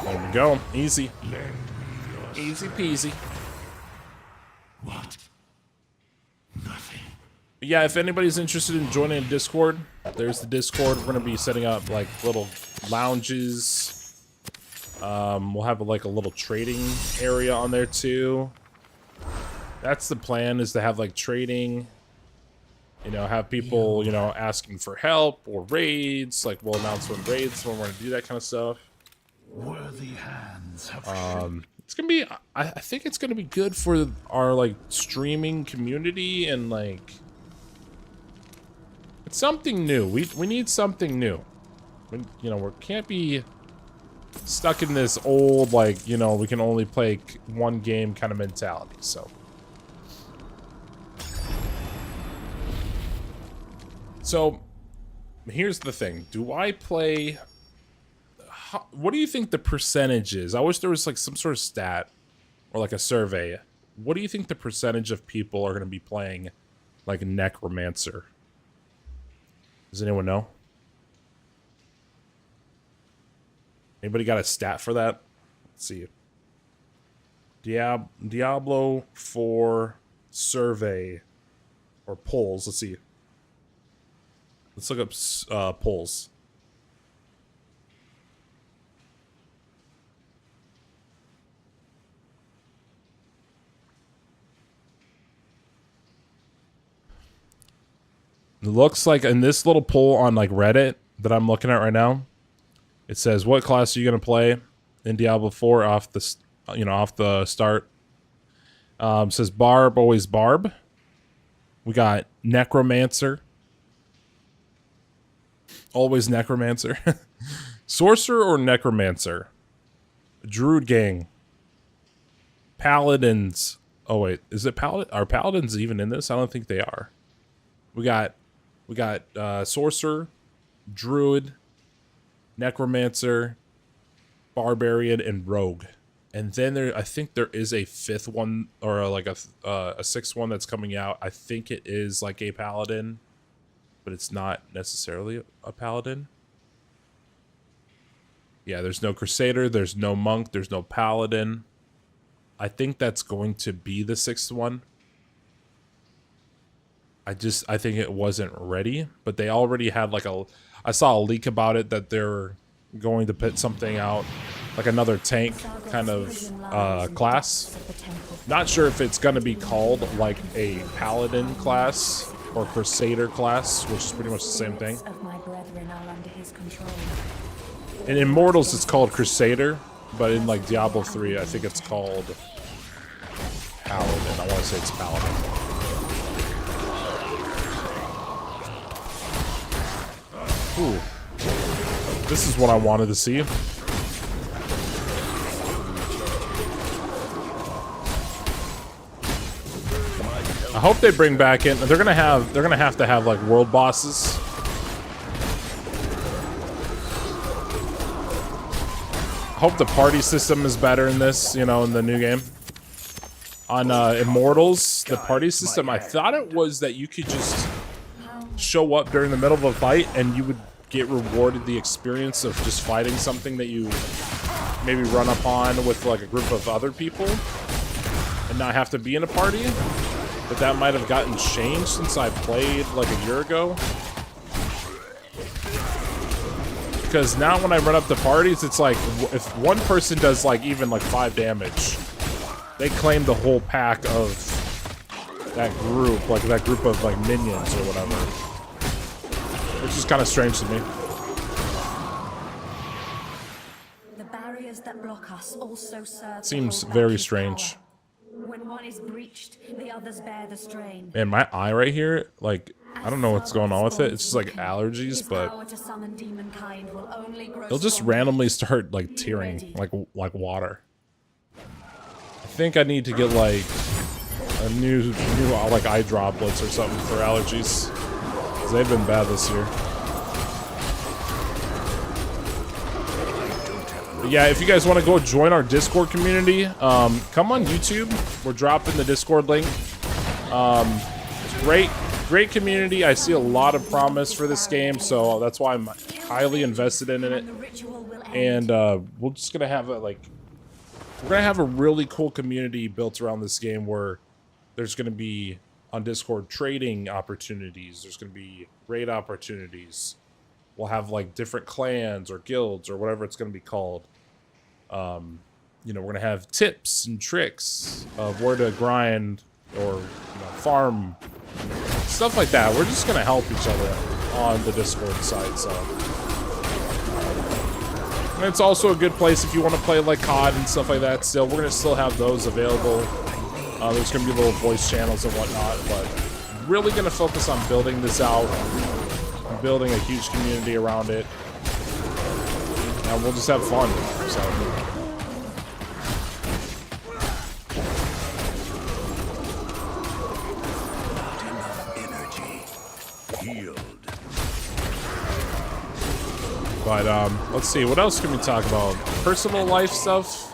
S1: There we go. Easy. Easy peasy.
S2: What? Nothing.
S1: Yeah, if anybody's interested in joining Discord, there's the Discord. We're gonna be setting up like little lounges. We'll have like a little trading area on there too. That's the plan, is to have like trading. You know, have people, you know, asking for help or raids. Like we'll announce when raids, when we're gonna do that kind of stuff.
S2: Worthy hands have
S1: It's gonna be, I think it's gonna be good for our like streaming community, and like it's something new. We need something new. You know, we can't be stuck in this old, like, you know, we can only play one game kind of mentality. So here's the thing. Do I play... What do you think the percentage is? I wish there was like some sort of stat or like a survey. What do you think the percentage of people are going to be playing like Necromancer? Does anyone know? Anybody got a stat for that? Let's see. Diablo 4 survey or polls. Let's see. Let's look up polls. It looks like in this little poll on like Reddit that I'm looking at right now, it says, what class are you going to play in Diablo 4 off the, off the start? It says Barb, always Barb. We got Necromancer. Always Necromancer. Sorcerer or Necromancer? Druid Gang. Paladins. Oh wait, is it Paladin? Are Paladins even in this? I don't think they are. We got Sorcerer, Druid, Necromancer, Barbarian, and Rogue. And then I think there is a fifth one, or like a sixth one that's coming out. I think it is like a Paladin, but it's not necessarily a Paladin. Yeah, there's no Crusader, there's no Monk, there's no Paladin. I think that's going to be the sixth one. I think it wasn't ready, but they already had like I saw a leak about it that they're going to put something out, like another tank kind of class. Not sure if it's going to be called like a Paladin class or Crusader class, which is pretty much the same thing. In Immortals, it's called Crusader, but in like Diablo 3, I think it's called Paladin. I want to say it's Paladin. Ooh. This is what I wanted to see. I hope they bring back in. They're gonna have to have like world bosses hope the party system is better in this, you know, in the new game. On Immortals, the party system, I thought it was that you could just show up during the middle of a fight and you would get rewarded the experience of just fighting something that you maybe run up on with like a group of other people and not have to be in a party. But that might have gotten changed since I played like a year ago. Because now when I run up to parties, it's like if one person does like even like 5 damage, they claim the whole pack of that group, like that group of like minions or whatever. Which is kind of strange to me.
S4: The barriers that block us also serve
S1: Seems very strange.
S4: When one is breached, the others bear the strain.
S1: Man, my eye right here, like, I don't know what's going on with it. It's just like allergies, but it'll just randomly start like tearing, like water. I think I need to get like a new like eye droplets or something for allergies, because they've been bad this year. But yeah, if you guys want to go join our Discord community, come on YouTube. We're dropping the Discord link. Great community. I see a lot of promise for this game, so that's why I'm highly invested in it. And we're just gonna have a we're gonna have a really cool community built around this game where there's gonna be on Discord trading opportunities. There's gonna be raid opportunities. We'll have like different clans or guilds or whatever it's gonna be called. You know, we're gonna have tips and tricks of where to grind or farm, stuff like that. We're just gonna help each other on the Discord side. So, and it's also a good place if you want to play like COD and stuff like that. Still, we're gonna still have those available. There's gonna be little voice channels and whatnot, but really gonna focus on building this out, and building a huge community around it, and we'll just have fun. So. But let's see, what else can we talk about? Personal life stuff.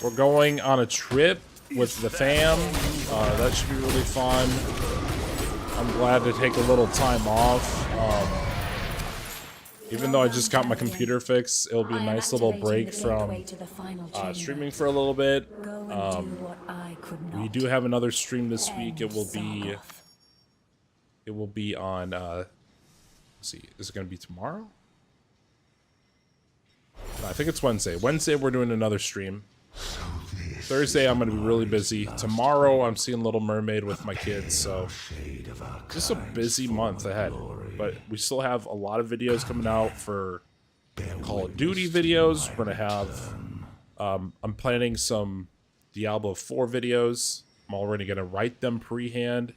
S1: We're going on a trip with the fam. That should be really fun. I'm glad to take a little time off. Even though I just got my computer fixed, it'll be a nice little break from streaming for a little bit. We do have another stream this week. It will be on let's see, is it gonna be tomorrow? No, I think it's Wednesday. Wednesday we're doing another stream. Thursday I'm gonna be really busy. Tomorrow I'm seeing Little Mermaid with my kids, so just a busy month ahead. But we still have a lot of videos coming out for Call of Duty videos. We're gonna have I'm planning some Diablo IV videos. I'm already gonna write them pre-hand,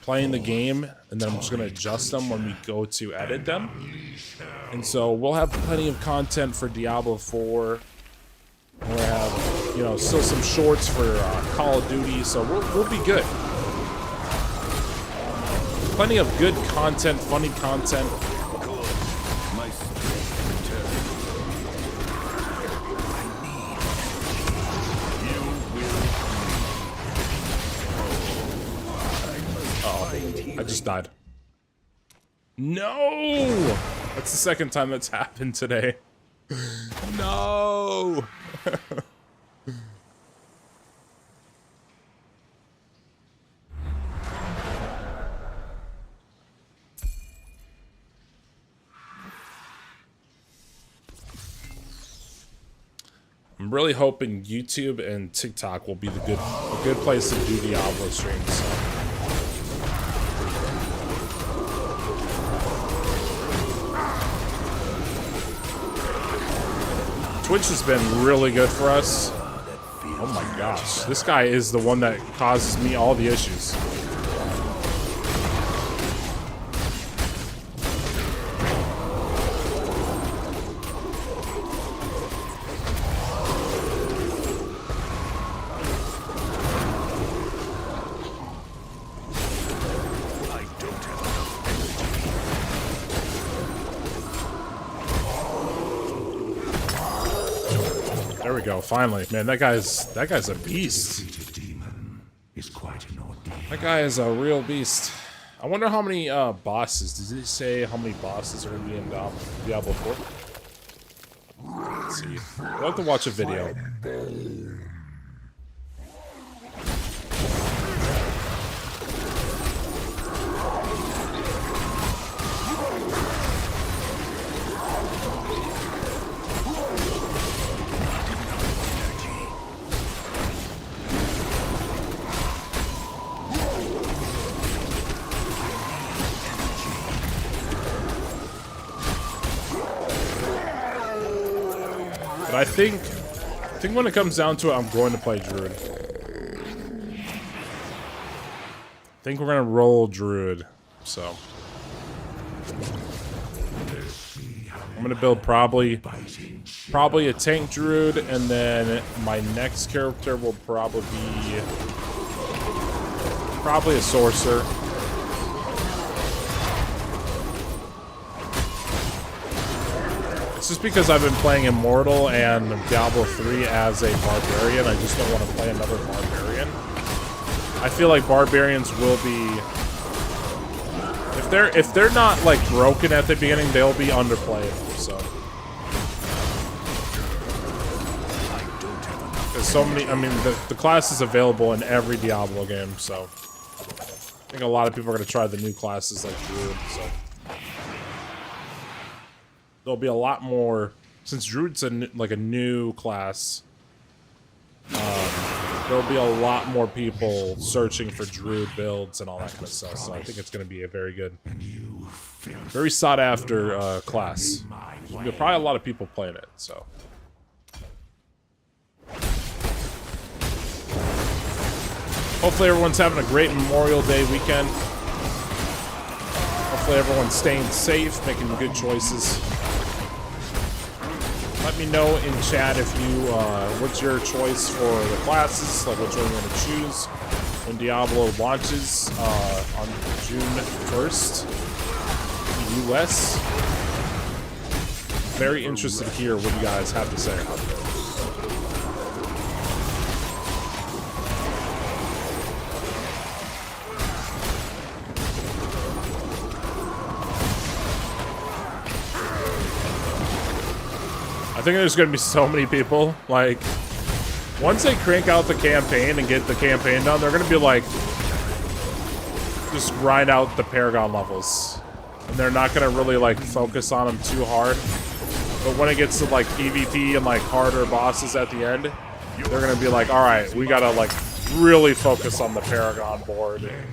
S1: playing the game, and then I'm just gonna adjust them when we go to edit them. And so we'll have plenty of content for Diablo 4. We'll have, still some shorts for Call of Duty, so we'll be good. Plenty of good content, funny content. I just died. No! That's the second time that's happened today. No! I'm really hoping YouTube and TikTok will be a good place to do Diablo streams. Twitch has been really good for us. Oh my gosh, this guy is the one that causes me all the issues. go. Finally, man, that guy's a beast.
S2: Defeat a demon is quite an ordeal.
S1: That guy is a real beast. I wonder how many bosses. Does he say how many bosses are going to be in Diablo 4? Let's see. We'll have to watch a video. But I think when it comes down to it, I'm going to play Druid. I think we're gonna roll Druid, so I'm gonna build probably a tank Druid, and then my next character will probably be a sorcerer. It's just because I've been playing Immortal and Diablo 3 as a barbarian. I just don't want to play another barbarian. I feel like barbarians will be, if they're not like broken at the beginning, they'll be underplayed. So, there's so many. I mean, the class is available in every Diablo game. So, I think a lot of people are going to try the new classes like Druid. So. There'll be a lot more, since Druid's like a new class, there'll be a lot more people searching for Druid builds and all that kind of stuff, so I think it's going to be a very good, very sought after class. There'll be probably a lot of people playing it, so. Hopefully everyone's having a great Memorial Day weekend. Hopefully everyone's staying safe, making good choices. Let me know in chat if you, what's your choice for the classes, like which one you want to choose when Diablo launches on June 1st in the US. Very interested to hear what you guys have to say. I think there's going to be so many people, like, once they crank out the campaign and get the campaign done, they're going to be like, just grind out the Paragon levels. And they're not going to really, like, focus on them too hard. But when it gets to, like, PvP and, like, harder bosses at the end, they're going to be like, alright, we got to, like, really focus on the Paragon board and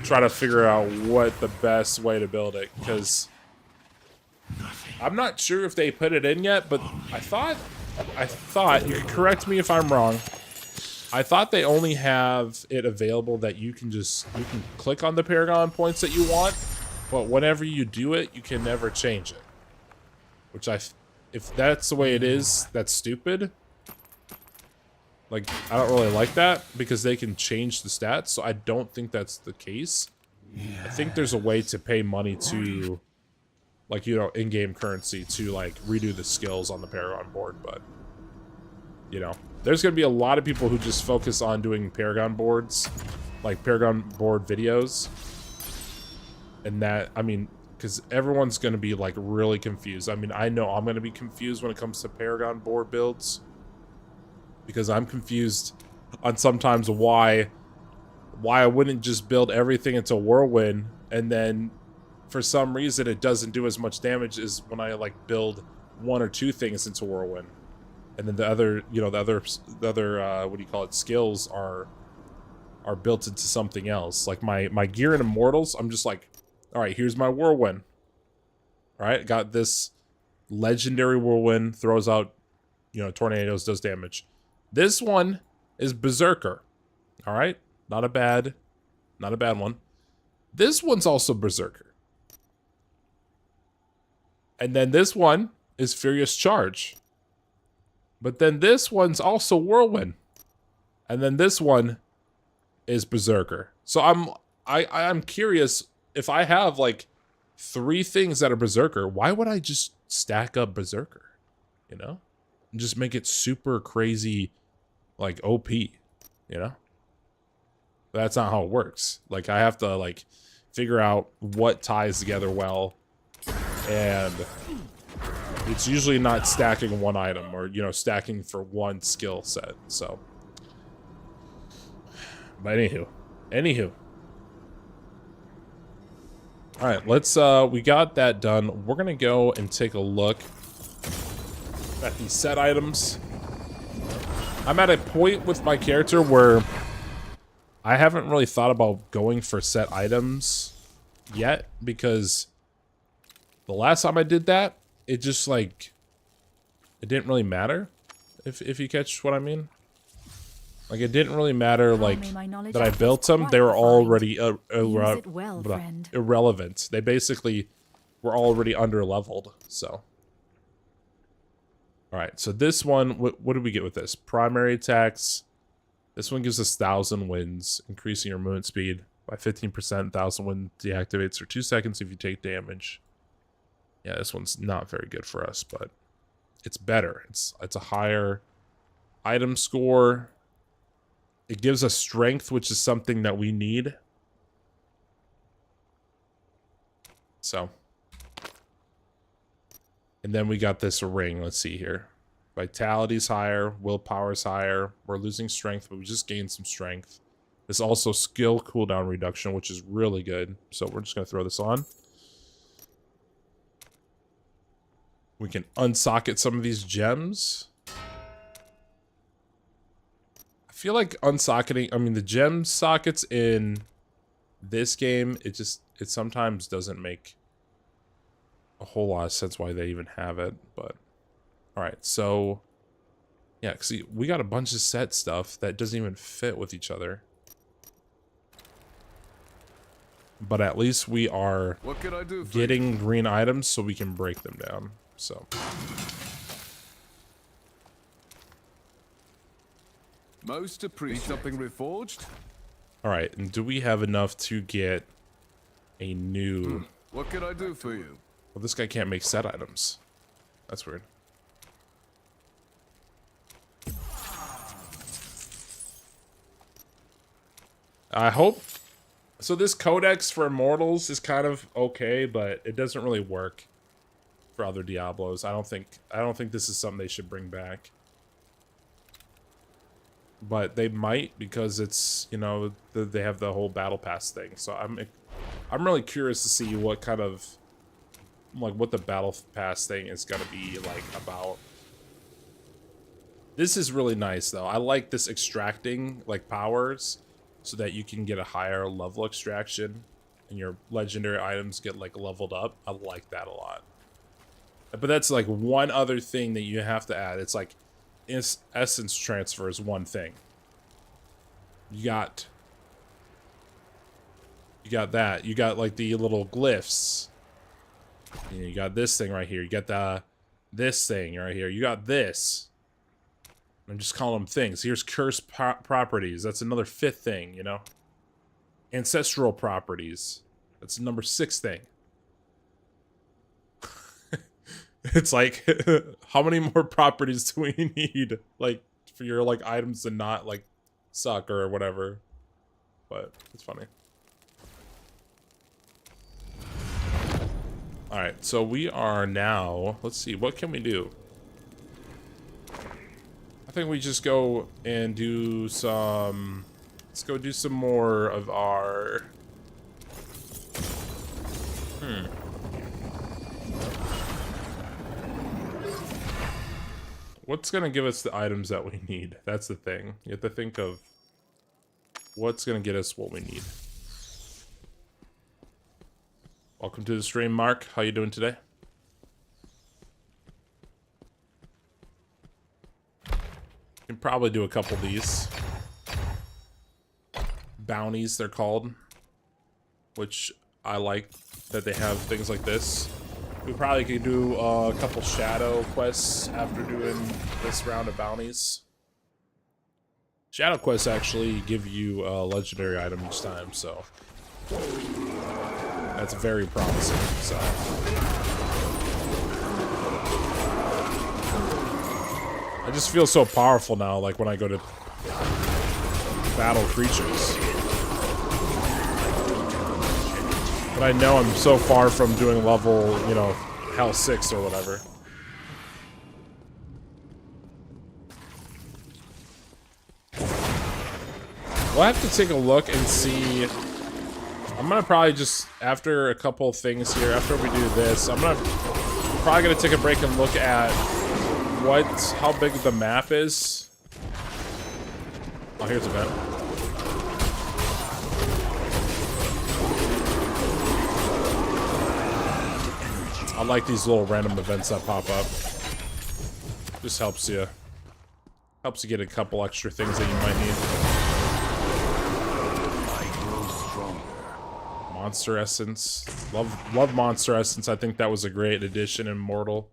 S1: try to figure out what the best way to build it, because I'm not sure if they put it in yet, but I thought, you can correct me if I'm wrong, I thought they only have it available that you can click on the Paragon points that you want, but whenever you do it, you can never change it. Which if that's the way it is, that's stupid. Like, I don't really like that, because they can change the stats, so I don't think that's the case. I think there's a way to pay money to, like, you know, in-game currency to, like, redo the skills on the Paragon board, but, you know, there's going to be a lot of people who just focus on doing Paragon boards, like, Paragon board videos, and that, I mean, because everyone's going to be, like, really confused. I mean, I know I'm going to be confused when it comes to Paragon board builds, because I'm confused on sometimes why I wouldn't just build everything into Whirlwind, and then for some reason it doesn't do as much damage as when I, like, build one or two things into Whirlwind, and then the other, you know, the other what do you call it, skills are built into something else. Like my gear in Immortals, I'm just like, all right, here's my Whirlwind. All right, got this legendary Whirlwind, throws out, you know, tornadoes, does damage. This one is Berserker. All right, not a bad one. This one's also Berserker. And then this one is Furious Charge. But then this one's also Whirlwind. And then this one is Berserker. So I'm curious, if I have like 3 things that are Berserker, why would I just stack up Berserker? You know? and just make it super crazy, like OP, you know? That's not how it works. Like, I have to, like, figure out what ties together well, and it's usually not stacking one item or, you know, stacking for one skill set, so. But anywho. All right, let's, we got that done. We're gonna go and take a look at these set items. I'm at a point with my character where I haven't really thought about going for set items yet, because the last time I did that, it just, like, it didn't really matter, if you catch what I mean. Like, it didn't really matter, like, that I built them. They were already irrelevant. They basically were already under-leveled, so. Alright, so this one, what did we get with this? Primary attacks. This one gives us 1,000 wins, increasing your movement speed by 15%. 1,000 win deactivates for 2 seconds if you take damage. Yeah, this one's not very good for us, but it's better. It's a higher item score. It gives us strength, which is something that we need. So. And then we got this ring. Let's see here. Vitality's higher. Willpower's higher. We're losing strength, but we just gained some strength. There's also skill cooldown reduction, which is really good. So we're just going to throw this on. We can unsocket some of these gems. I feel like unsocketing, I mean, the gem sockets in this game, it sometimes doesn't make a whole lot of sense why they even have it, but all right, so yeah, see, we got a bunch of set stuff that doesn't even fit with each other, but at least we are getting green items so we can break them down. So
S5: most appreciate something reforged.
S1: All right, and do we have enough to get a new?
S5: What can I do for you?
S1: Well, this guy can't make set items. That's weird. I hope. So this codex for Immortals is kind of okay, but it doesn't really work for other Diablos. I don't think this is something they should bring back. But they might, because it's, you know, they have the whole battle pass thing. So I'm really curious to see what kind of, like, what the battle pass thing is gonna be like about. This is really nice though. I like this extracting like powers so that you can get a higher level extraction and your legendary items get like leveled up. I like that a lot. But that's like one other thing that you have to add. It's like essence transfer is one thing. You got that. You got like the little glyphs. You got this thing right here. You got this thing right here. You got this. I'm just calling them things. Here's cursed properties. That's another 5th thing, you know. Ancestral properties. That's number 6 thing. It's like, how many more properties do we need, like, for your like items to not like suck or whatever? But it's funny. All right, so we are now. Let's see, what can we do? I think we just go and do some. Let's go do some more of our. What's gonna give us the items that we need? That's the thing. You have to think of what's gonna get us what we need. Welcome to the stream, Mark. How you doing today? You can probably do a couple of these. Bounties, they're called. Which I like that they have things like this. We probably could do a couple shadow quests after doing this round of bounties. Shadow quests actually give you a legendary item each time, so that's very promising. So I just feel so powerful now, like when I go to battle creatures. But I know I'm so far from doing level, you know, Hell 6 or whatever. We'll have to take a look and see. I'm gonna probably just, after a couple things here, after we do this, I'm probably gonna take a break and look at how big the map is. Oh, here's a vent. I like these little random events that pop up. Just helps you get a couple extra things that you might need. Monster Essence. Love Monster Essence. I think that was a great addition in Mortal.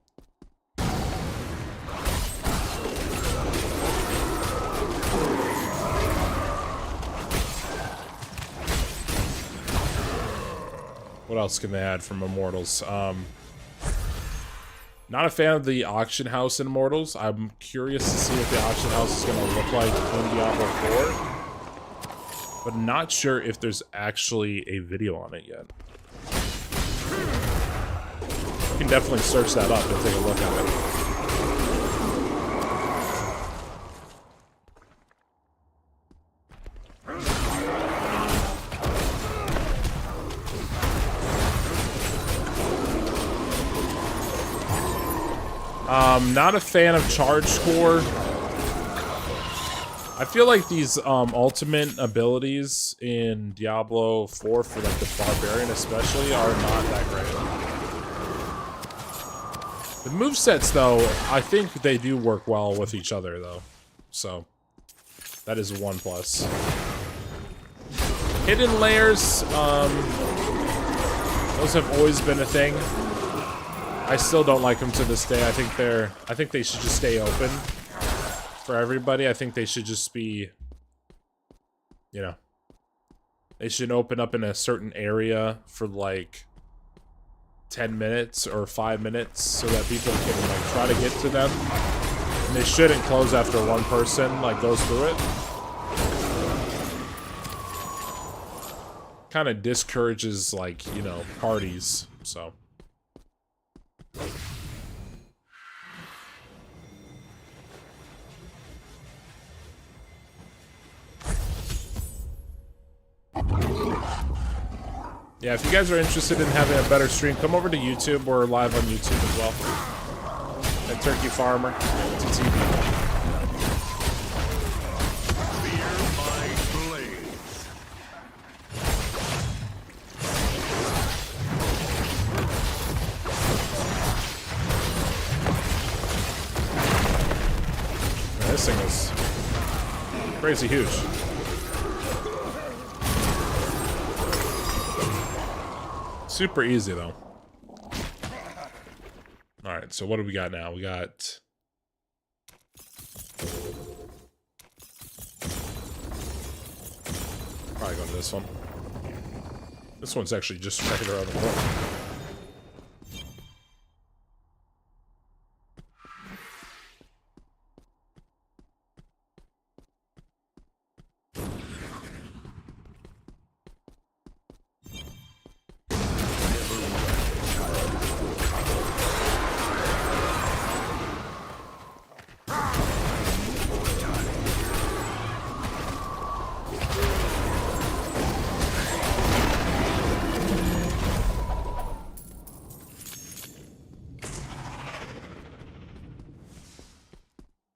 S1: What else can they add from Immortals? Not a fan of the auction house in Immortals. I'm curious to see what the auction house is going to look like in Diablo 4. But not sure if there's actually a video on it yet. You can definitely search that up and take a look at it. Not a fan of charge score. I feel like these ultimate abilities in Diablo 4 for like the Barbarian especially are not that great. The movesets though, I think they do work well with each other though. So that is one plus. Hidden layers, those have always been a thing. I still don't like them to this day. I think they should just stay open for everybody. I think they should just be, you know, they should open up in a certain area for like 10 minutes or 5 minutes so that people can like try to get to them. And they shouldn't close after one person like goes through it. Kind of discourages like, you know, parties, so. Yeah, if you guys are interested in having a better stream, come over to YouTube. We're live on YouTube as well. At TurkeyFarmer. It's a TV. This thing is crazy huge. Super easy though. Alright, so what do we got now? We got probably go to this one. This one's actually just right around the corner.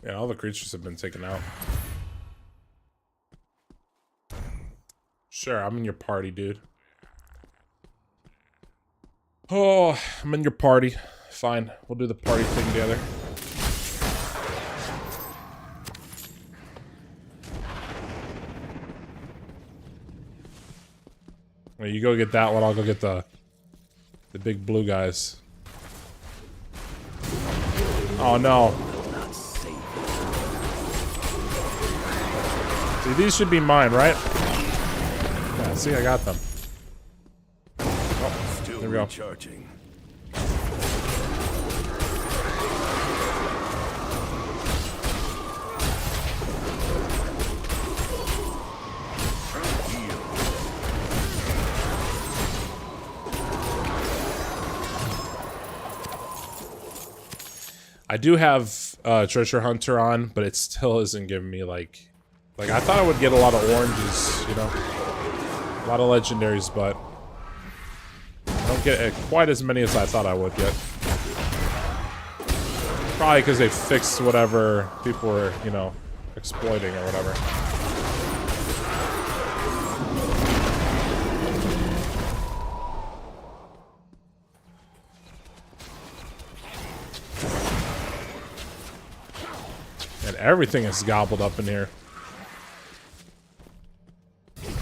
S1: Yeah, all the creatures have been taken out. Sure, I'm in your party, dude. Oh, I'm in your party. Fine, we'll do the party thing together. Well, you go get that one, I'll go get the big blue guys. Oh no. See, these should be mine, right? Yeah, see, I got them. Oh, there we go. I do have Treasure Hunter on, but it still isn't giving me like I thought I would get a lot of oranges, you know, a lot of legendaries, but I don't get quite as many as I thought I would get. Probably because they fixed whatever people were, you know, exploiting or whatever. And everything is gobbled up in here. There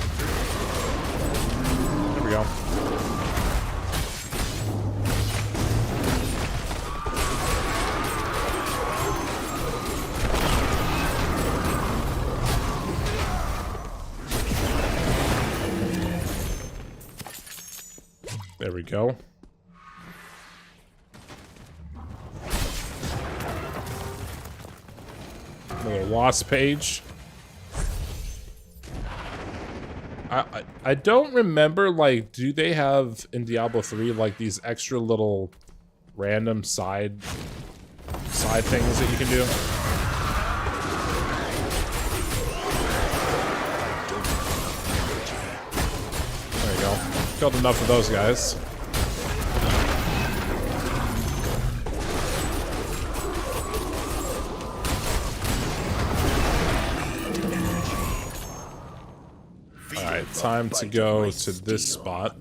S1: we go. There we go. Another lost page. I don't remember, like, do they have in Diablo 3 like these extra little random side things that you can do? There you go. Killed enough of those guys. Alright, time to go to this spot.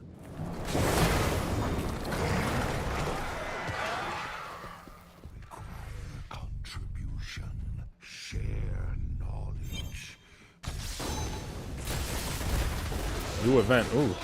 S2: Contribution. Share knowledge.
S1: New event. Ooh.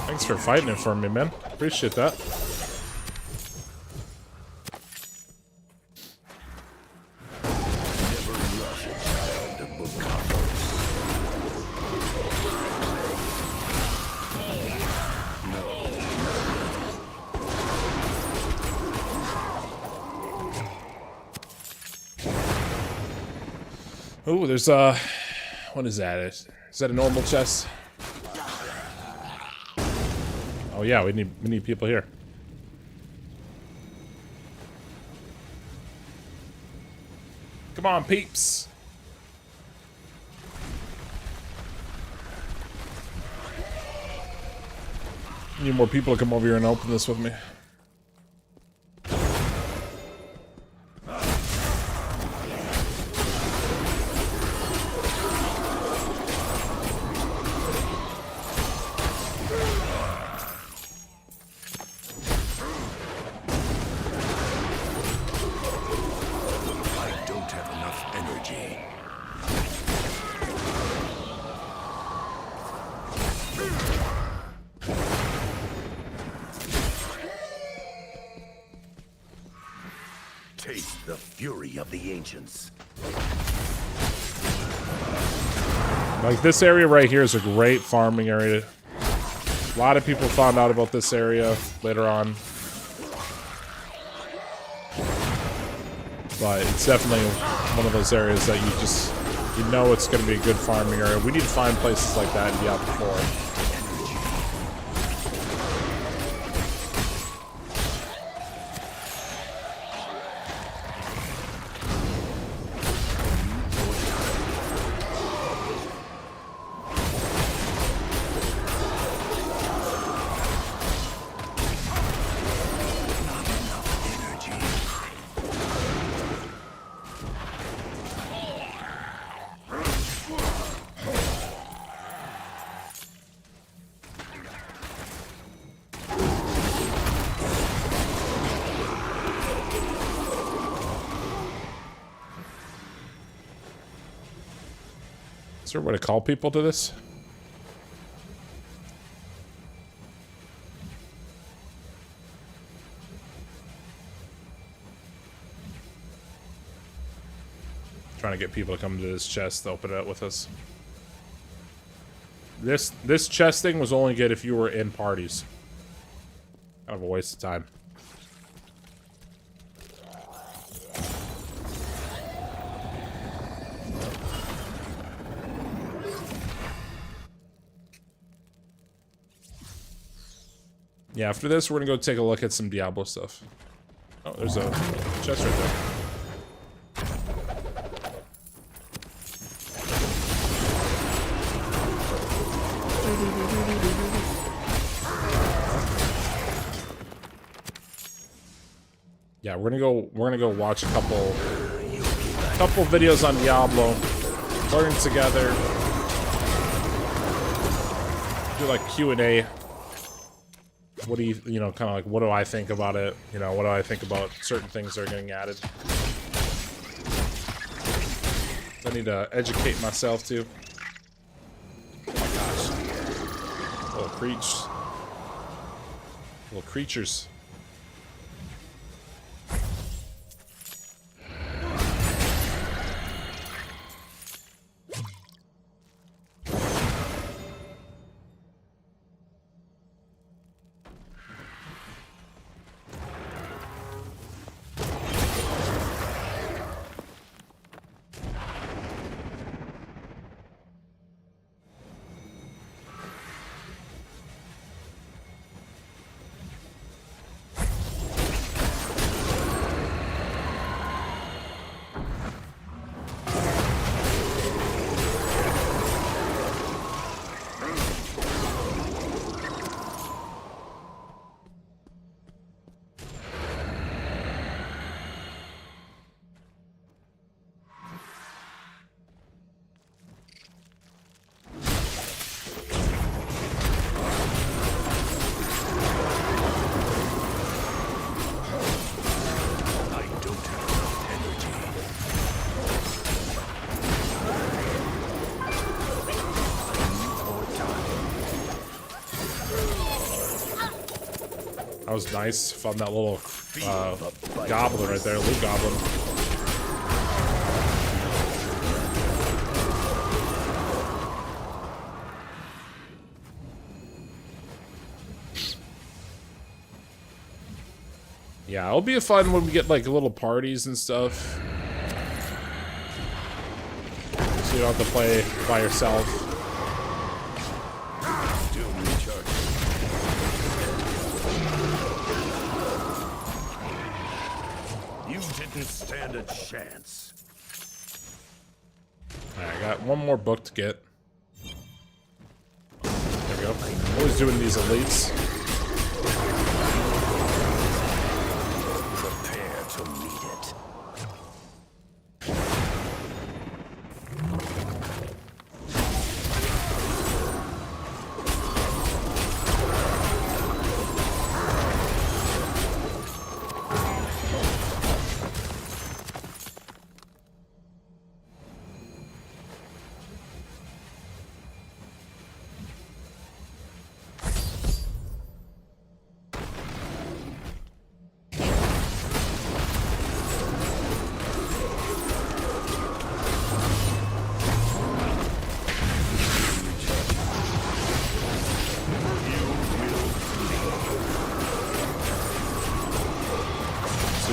S1: Thanks for fighting it for me, man. Appreciate that. Oh, there's what is that? Is that a normal chest? Oh yeah, we need people here. Come on, peeps. Need more people to come over here and open this with me.
S2: Taste the fury of the ancients.
S1: Like, this area right here is a great farming area. A lot of people found out about this area later on. But it's definitely one of those areas that you know it's going to be a good farming area. We need to find places like that in Diablo 4. Is there a way to call people to this? Trying to get people to come to this chest to open it up with us. This chest thing was only good if you were in parties. Kind of a waste of time. Yeah, after this, we're gonna go take a look at some Diablo stuff. Oh, there's a chest right there. Yeah, we're gonna go watch a couple videos on Diablo, learn together, do like Q&A. What do you know, kind of like, what do I think about it? You know, what do I think about certain things that are getting added? I need to educate myself too. Oh my gosh. Little creatures. That was nice. Found that little goblin right there, loot goblin. Yeah, it'll be fun when we get like little parties and stuff. So you don't have to play by yourself.
S2: Stand a chance.
S1: Alright, I got one more book to get. There we go. Always doing these elites.
S2: Prepare to meet it.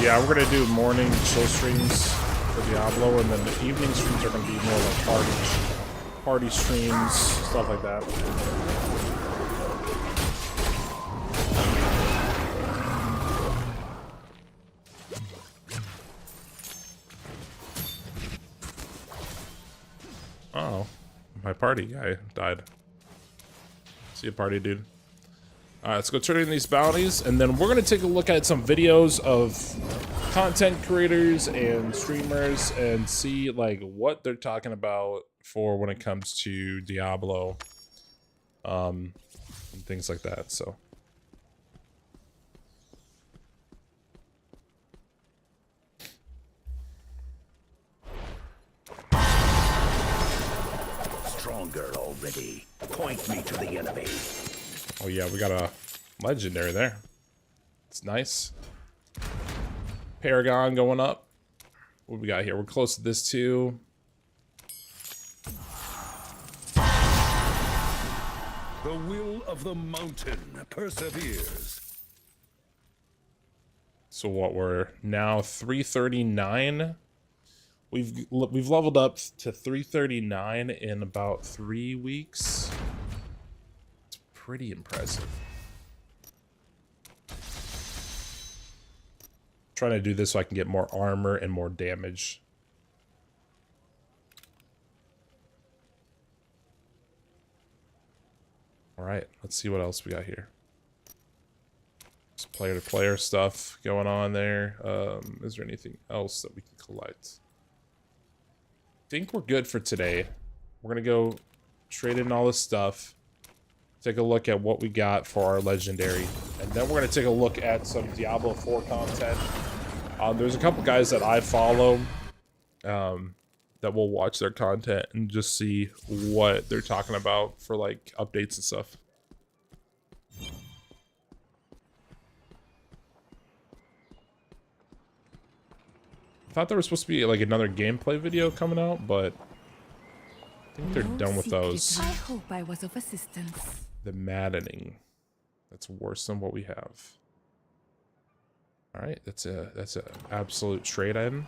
S1: Yeah, we're gonna do morning chill streams for Diablo, and then the evening streams are gonna be more like party streams, stuff like that. Uh-oh, my party guy died. See you, party dude. Alright, let's go turn in these bounties, and then we're going to take a look at some videos of content creators and streamers and see, like, what they're talking about for when it comes to Diablo, and things like that, so.
S2: Stronger already. Point me to the enemy.
S1: Oh yeah, we got a legendary there. It's nice. Paragon going up. What we got here? We're close to this too.
S2: The will of the mountain perseveres.
S1: So what, we're now 339. We've leveled up to 339 in about 3 weeks. It's pretty impressive. trying to do this so I can get more armor and more damage. Alright, let's see what else we got here. There's player-to-player stuff going on there. Is there anything else that we can collect? I think we're good for today. We're gonna go trade in all this stuff. Take a look at what we got for our legendary. And then we're gonna take a look at some Diablo 4 content. There's a couple guys that I follow that will watch their content and just see what they're talking about for like updates and stuff. I thought there was supposed to be like another gameplay video coming out, but I think they're done with those.
S6: I hope I was of assistance.
S1: The maddening. That's worse than what we have. All right, that's a absolute trade item.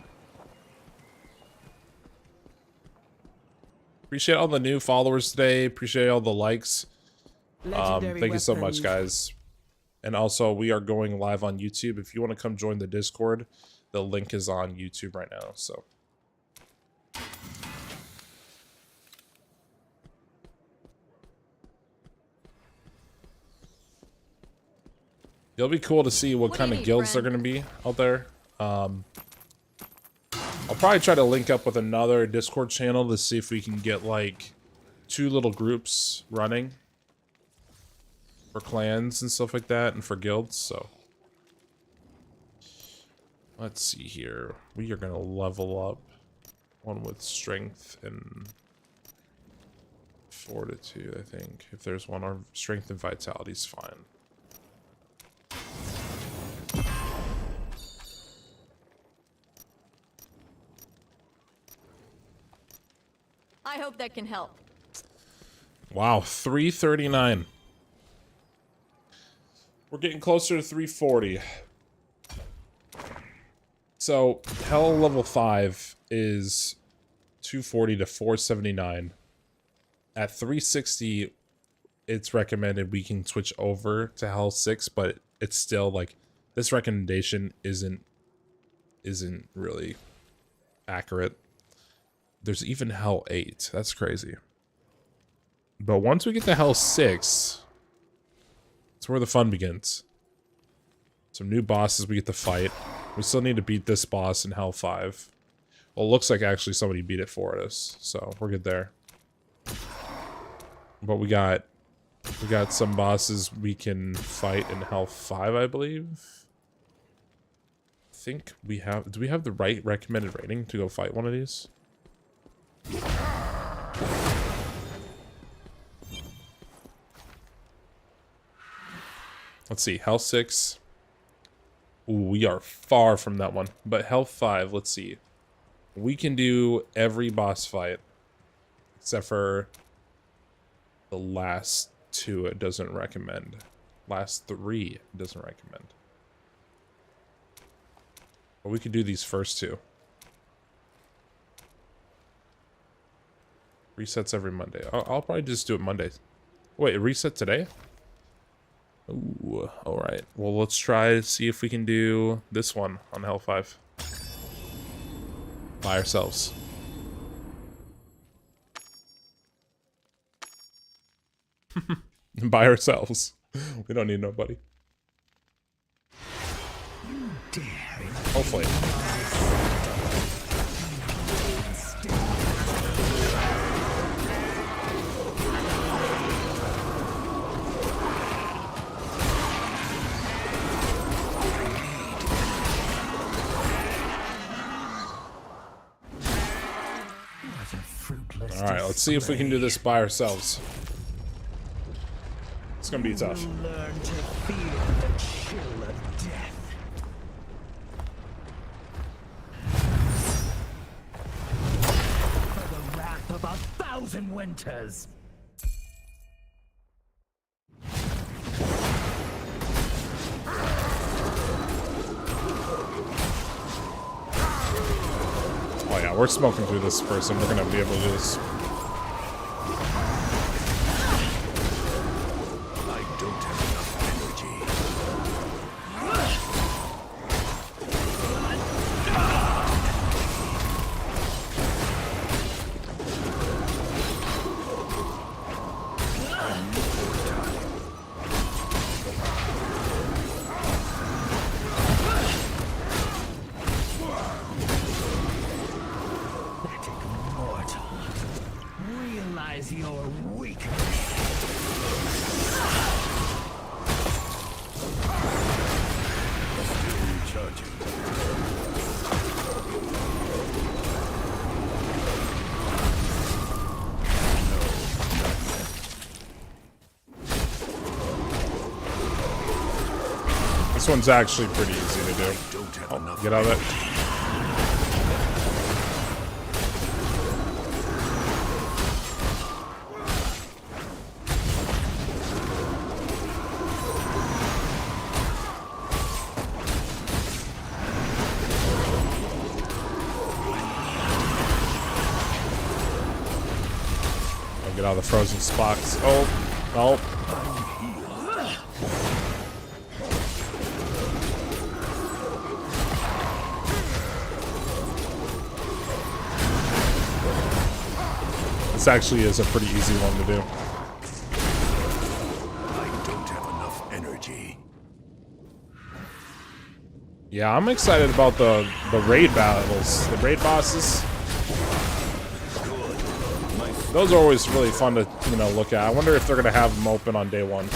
S1: Appreciate all the new followers today. Appreciate all the likes. Thank you so much, guys. And also, we are going live on YouTube. If you want to come join the Discord, the link is on YouTube right now. So. It'll be cool to see what kind of guilds they're going to be out there. I'll probably try to link up with another Discord channel to see if we can get like 2 little groups running for clans and stuff like that and for guilds. So let's see here. We are going to level up one with strength and fortitude, I think. If there's one, our strength and vitality is fine.
S7: I hope that can help.
S1: Wow, 339. We're getting closer to 340. So, Hell level 5 is 240 to 479. At 360, it's recommended we can switch over to Hell 6, but it's still like this recommendation isn't really accurate. There's even Hell 8. That's crazy. But once we get to Hell 6, it's where the fun begins. Some new bosses we get to fight. We still need to beat this boss in Hell 5. Well, it looks like actually somebody beat it for us, so we're good there. But we got some bosses we can fight in Hell 5, I believe. I think we have... Do we have the right recommended rating to go fight one of these? Let's see, Hell 6. Ooh, we are far from that one. But Hell 5, let's see. We can do every boss fight. Except for the last 2 it doesn't recommend. Last 3 it doesn't recommend. But we could do these first 2. Resets every Monday. I'll probably just do it Monday. Wait, it reset today? Ooh, alright. Well, let's try to see if we can do this one on Hell 5. By ourselves. By ourselves. We don't need nobody. Hopefully. Alright, let's see if we can do this by ourselves. It's gonna be tough.
S3: Learn to feel the chill of death. For the wrath of 1,000 winters.
S1: Oh yeah, we're smoking through this person. We're gonna be able to do this.
S2: I don't have enough energy.
S3: realize your weakness.
S1: This one's actually pretty easy to do. Oh, get out of it. I'll get out of the frozen spots. Oh, oh. This actually is a pretty easy one to do.
S2: I don't have enough energy.
S1: Yeah, I'm excited about the raid battles, the raid bosses. Those are always really fun to, you know, look at. I wonder if they're gonna have them open on day one.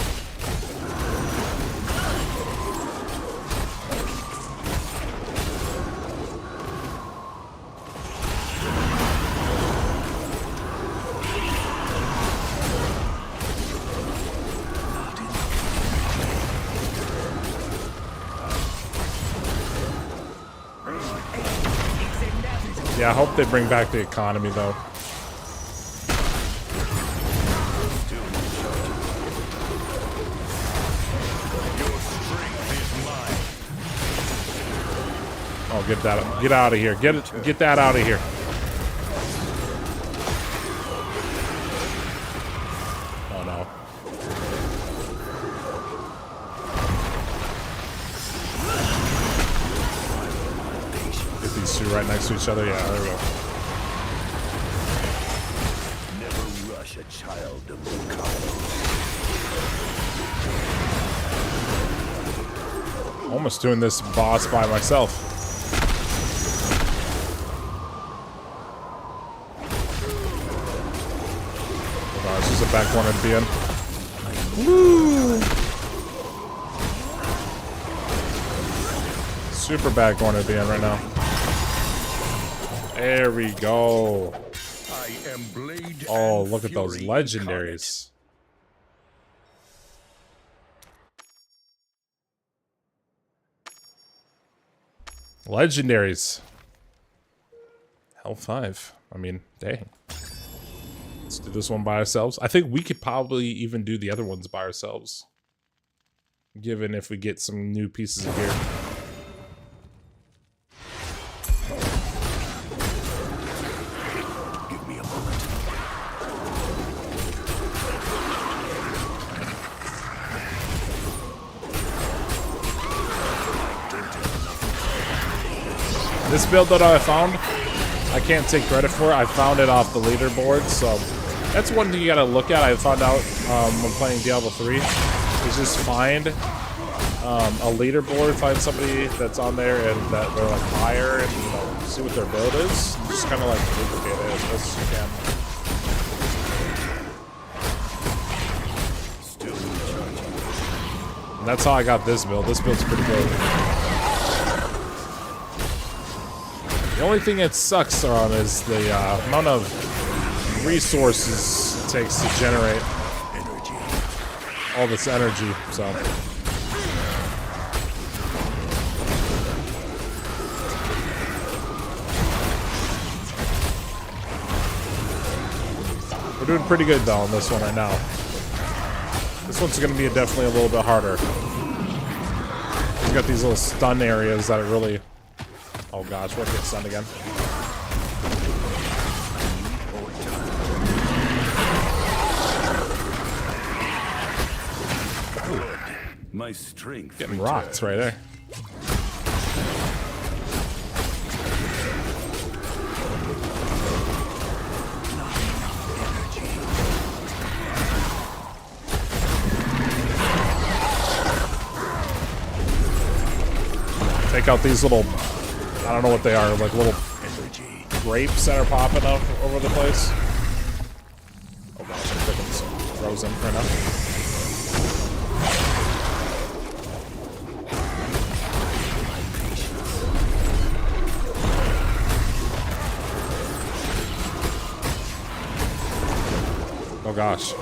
S1: Yeah, I hope they bring back the economy, though. Oh, get that! Get out of here! Get that out of here! Oh no! Get these two right next to each other. Yeah, there we go.
S2: Never rush a child to become.
S1: Almost doing this boss by myself. This is a back corner to be in. Woo! Super back corner to be in right now. There we go.
S2: I am Blade.
S1: Oh,
S2: and
S1: look at those
S2: Fury
S1: legendaries. Legendaries. Hell 5. I mean, dang. Let's do this one by ourselves. I think we could probably even do the other ones by ourselves. Given if we get some new pieces of gear.
S2: Give me a moment.
S1: This build that I found, I can't take credit for it. I found it off the leaderboard, so that's one thing you gotta look at. I found out when playing Diablo 3 is just find a leaderboard, find somebody that's on there and that they're like higher, and you know, see what their build is. Just kind of like duplicate it as best as you can. And that's how I got this build. This build's pretty good. The only thing that sucks on is the amount of resources it takes to generate all this energy, so. We're doing pretty good though on this one right now. This one's gonna be definitely a little bit harder. He's got these little stun areas that are really... Oh gosh, what gets stunned again?
S2: My strength.
S1: Getting rocked right there. Take out these little, I don't know what they are, like little grapes that are popping up over the place. frozen for now. Oh gosh.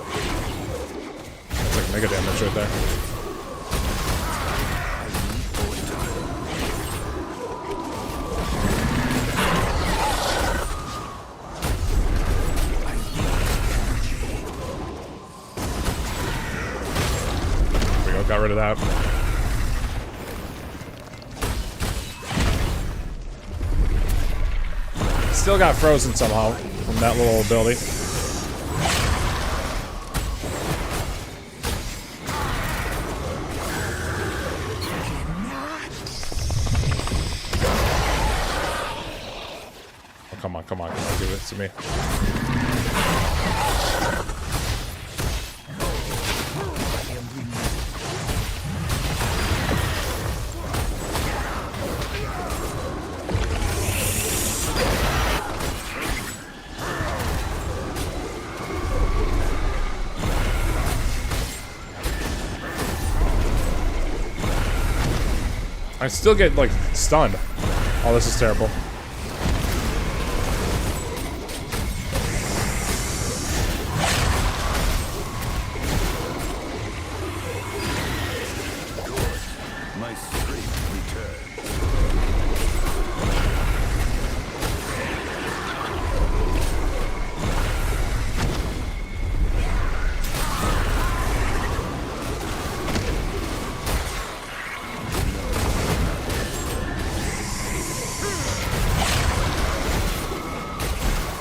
S1: That's like mega damage right there. There we go, got rid of that. Still got frozen somehow from that little ability. Come on, give it to me. I still get, like, stunned. Oh, this is terrible.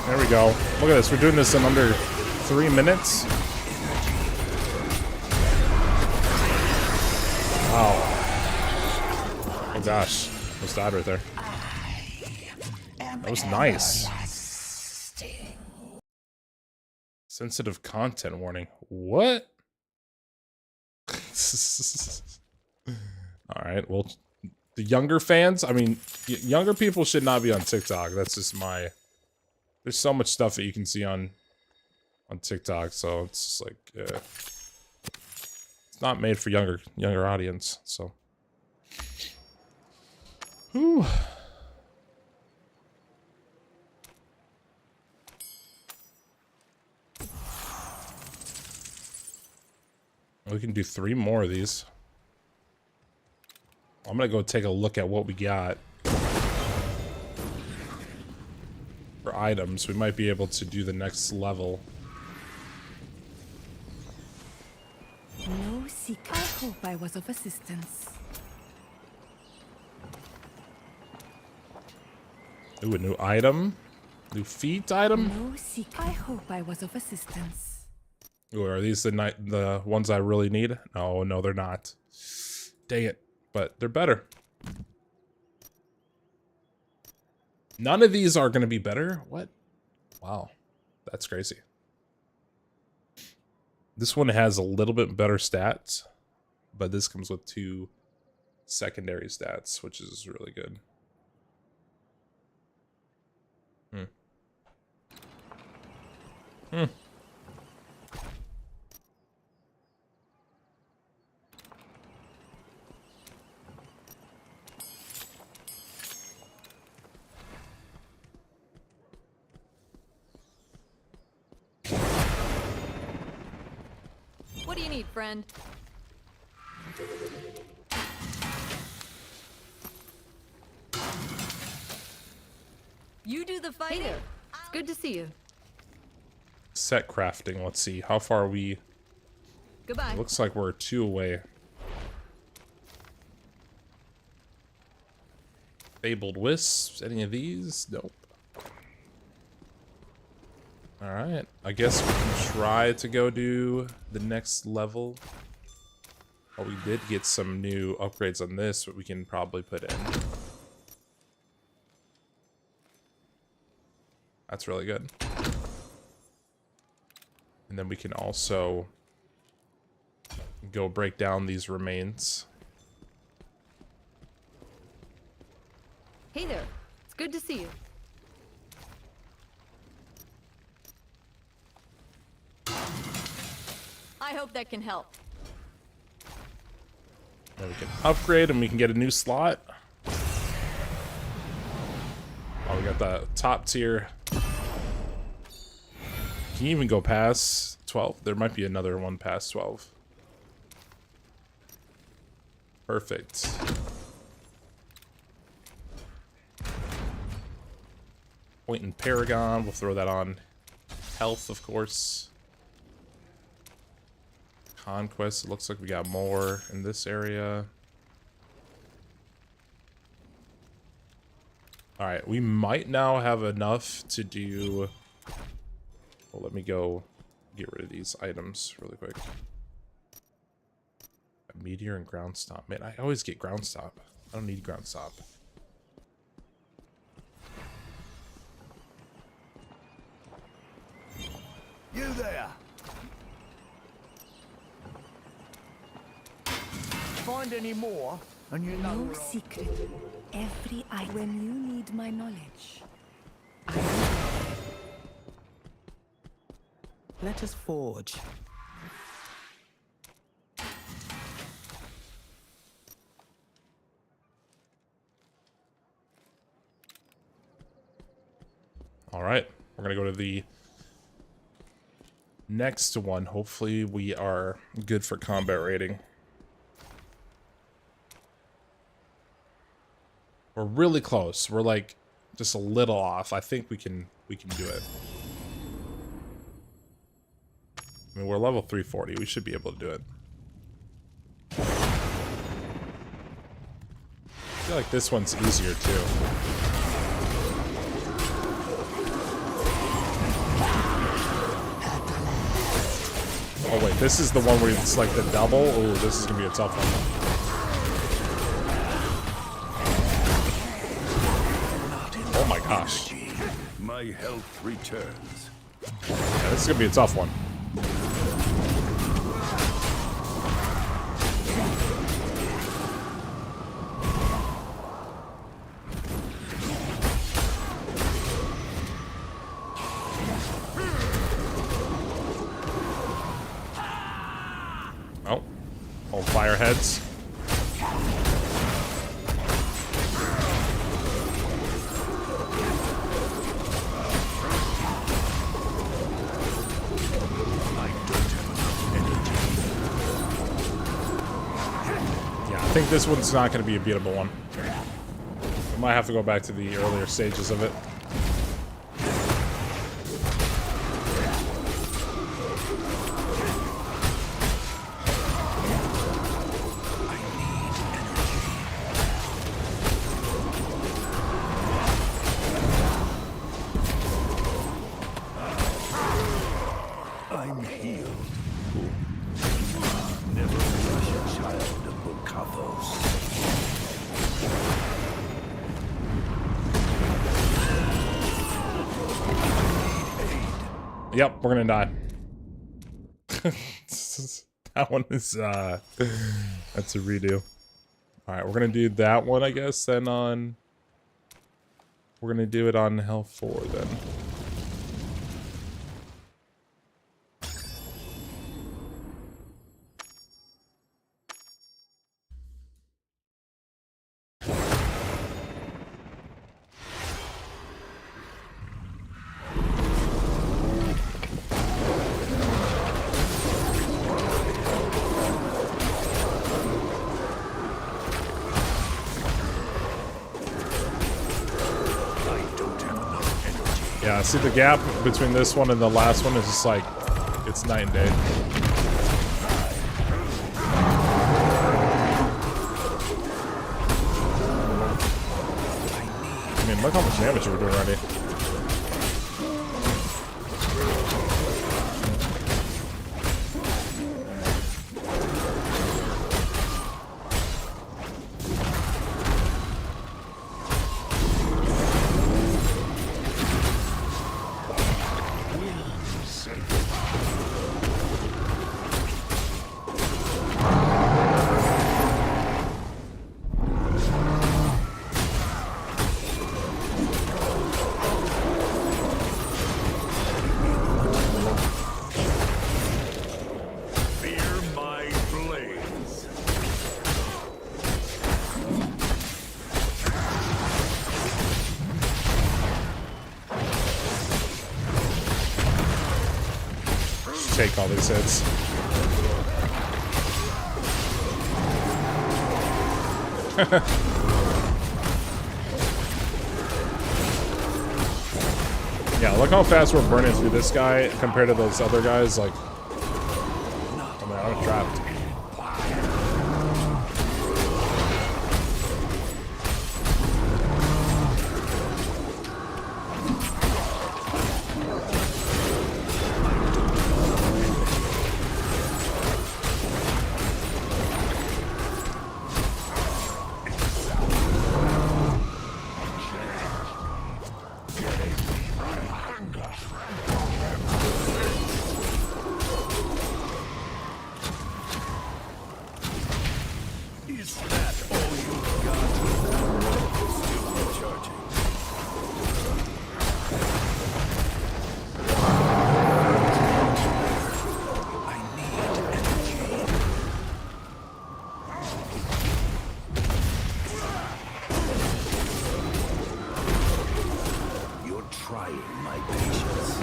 S1: There we go. Look at this. We're doing this in under 3 minutes. Wow. Oh gosh. Almost died right there. That was nice. Sensitive content warning. What? Alright, well, the younger fans, I mean, younger people should not be on TikTok. That's just my... There's so much stuff that you can see on TikTok, so it's just like it's not made for younger audience. So, whew. We can do 3 more of these. I'm gonna go take a look at what we got. For items, we might be able to do the next level.
S6: No secret. I hope I was of assistance.
S1: Ooh, a new item. New feat item.
S6: No secret. I hope I was of assistance.
S1: Ooh, are these the ones I really need? No, they're not. Dang it. But they're better. None of these are going to be better? What? Wow. That's crazy. This one has a little bit better stats, but this comes with 2 secondary stats, which is really good.
S7: What do you need, friend? You do the fighting. Hey there. It's good to see you.
S1: Set crafting. Let's see. How far are we?
S7: Goodbye.
S1: Looks like we're 2 away. Fabled Wisps. Any of these? Nope. Alright. I guess we can try to go do the next level. Oh, we did get some new upgrades on this, but we can probably put in. That's really good. And then we can also go break down these remains.
S7: Hey there. It's good to see you. I hope that can help.
S1: Then we can upgrade and we can get a new slot. Oh, we got the top tier. Can you even go past 12? There might be another one past 12. Perfect. Point and Paragon. We'll throw that on health, of course. Conquest. It looks like we got more in this area. Alright, we might now have enough to do... Well, let me go get rid of these items really quick. A meteor and ground stomp. Man, I always get ground stomp. I don't need ground stomp.
S3: You there! Find any more, and you know
S6: No
S3: we're on.
S6: secret. Every eye. When you need my knowledge. Let us forge.
S1: All right, we're gonna go to the next one. Hopefully we are good for combat rating. We're really close. We're like just a little off. I think we can do it. I mean, we're level 340. We should be able to do it. I feel like this one's easier too. Oh wait, this is the one where it's like the double? Oh, this is gonna be a tough one. Oh my gosh.
S2: My health returns.
S1: Yeah, this is gonna be a tough one. Oh, all fireheads. Yeah, I think this one's not going to be a beatable one. We might have to go back to the earlier stages of it.
S2: I'm healed. Never rush a child of Bukathos.
S1: Yep, we're gonna die. That one is that's a redo. Alright, we're gonna do that one, I guess, then on we're gonna do it on Hell 4 then. Yeah, see the gap between this one and the last one is just like, it's night and day. I mean, look how much damage we're doing already. take all these hits. Yeah, look how fast we're burning through this guy compared to those other guys. Like, I mean, I'm trapped.
S2: Is that all you've got? Still recharging. I need energy. You're trying my patience.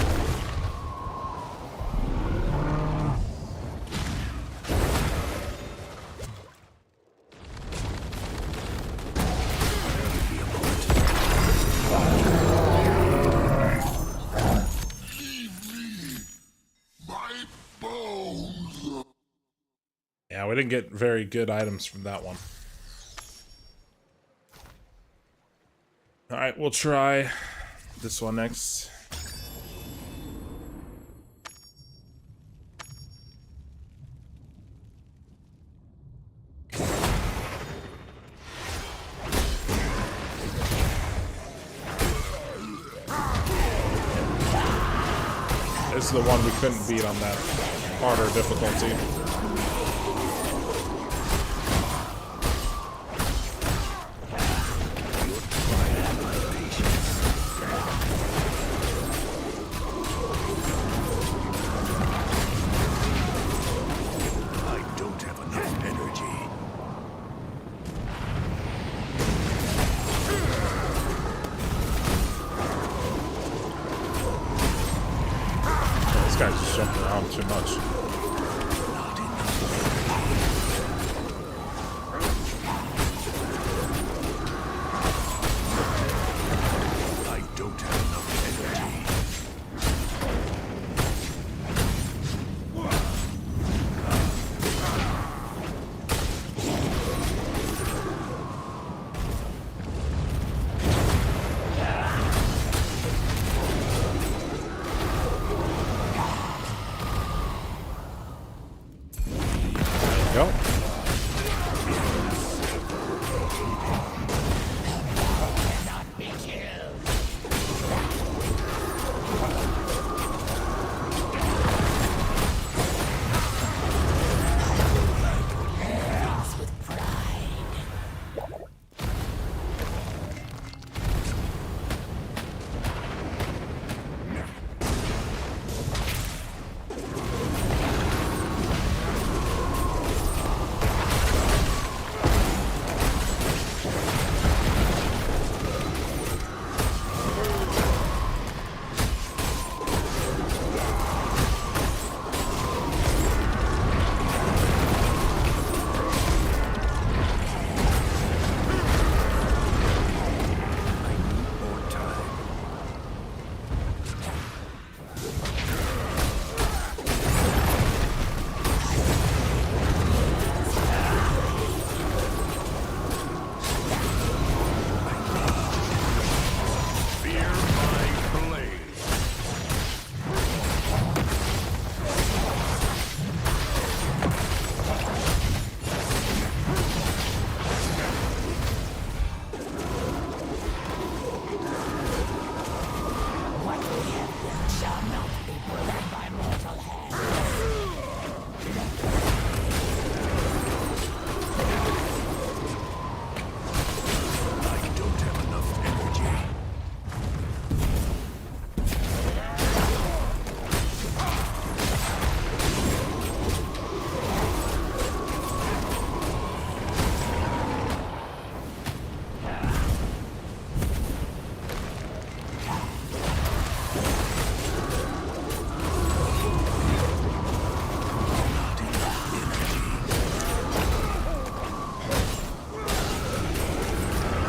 S1: Yeah, we didn't get very good items from that one. Alright, we'll try this one next. This is the one we couldn't beat on that harder difficulty.
S2: I don't have enough energy.
S1: This guy's just jumping around too much.
S2: I don't have enough energy.
S1: Go.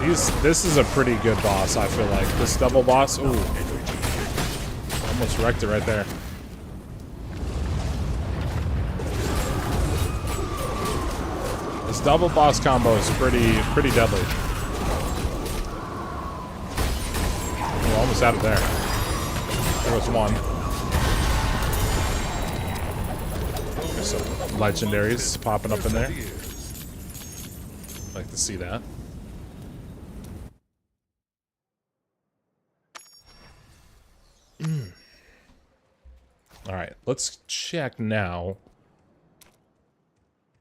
S1: This is a pretty good boss, I feel like. This double boss, ooh. Almost wrecked it right there. This double boss combo is pretty deadly. We're almost out of there. There was one. There's some legendaries popping up in there. Like to see that. Alright, let's check now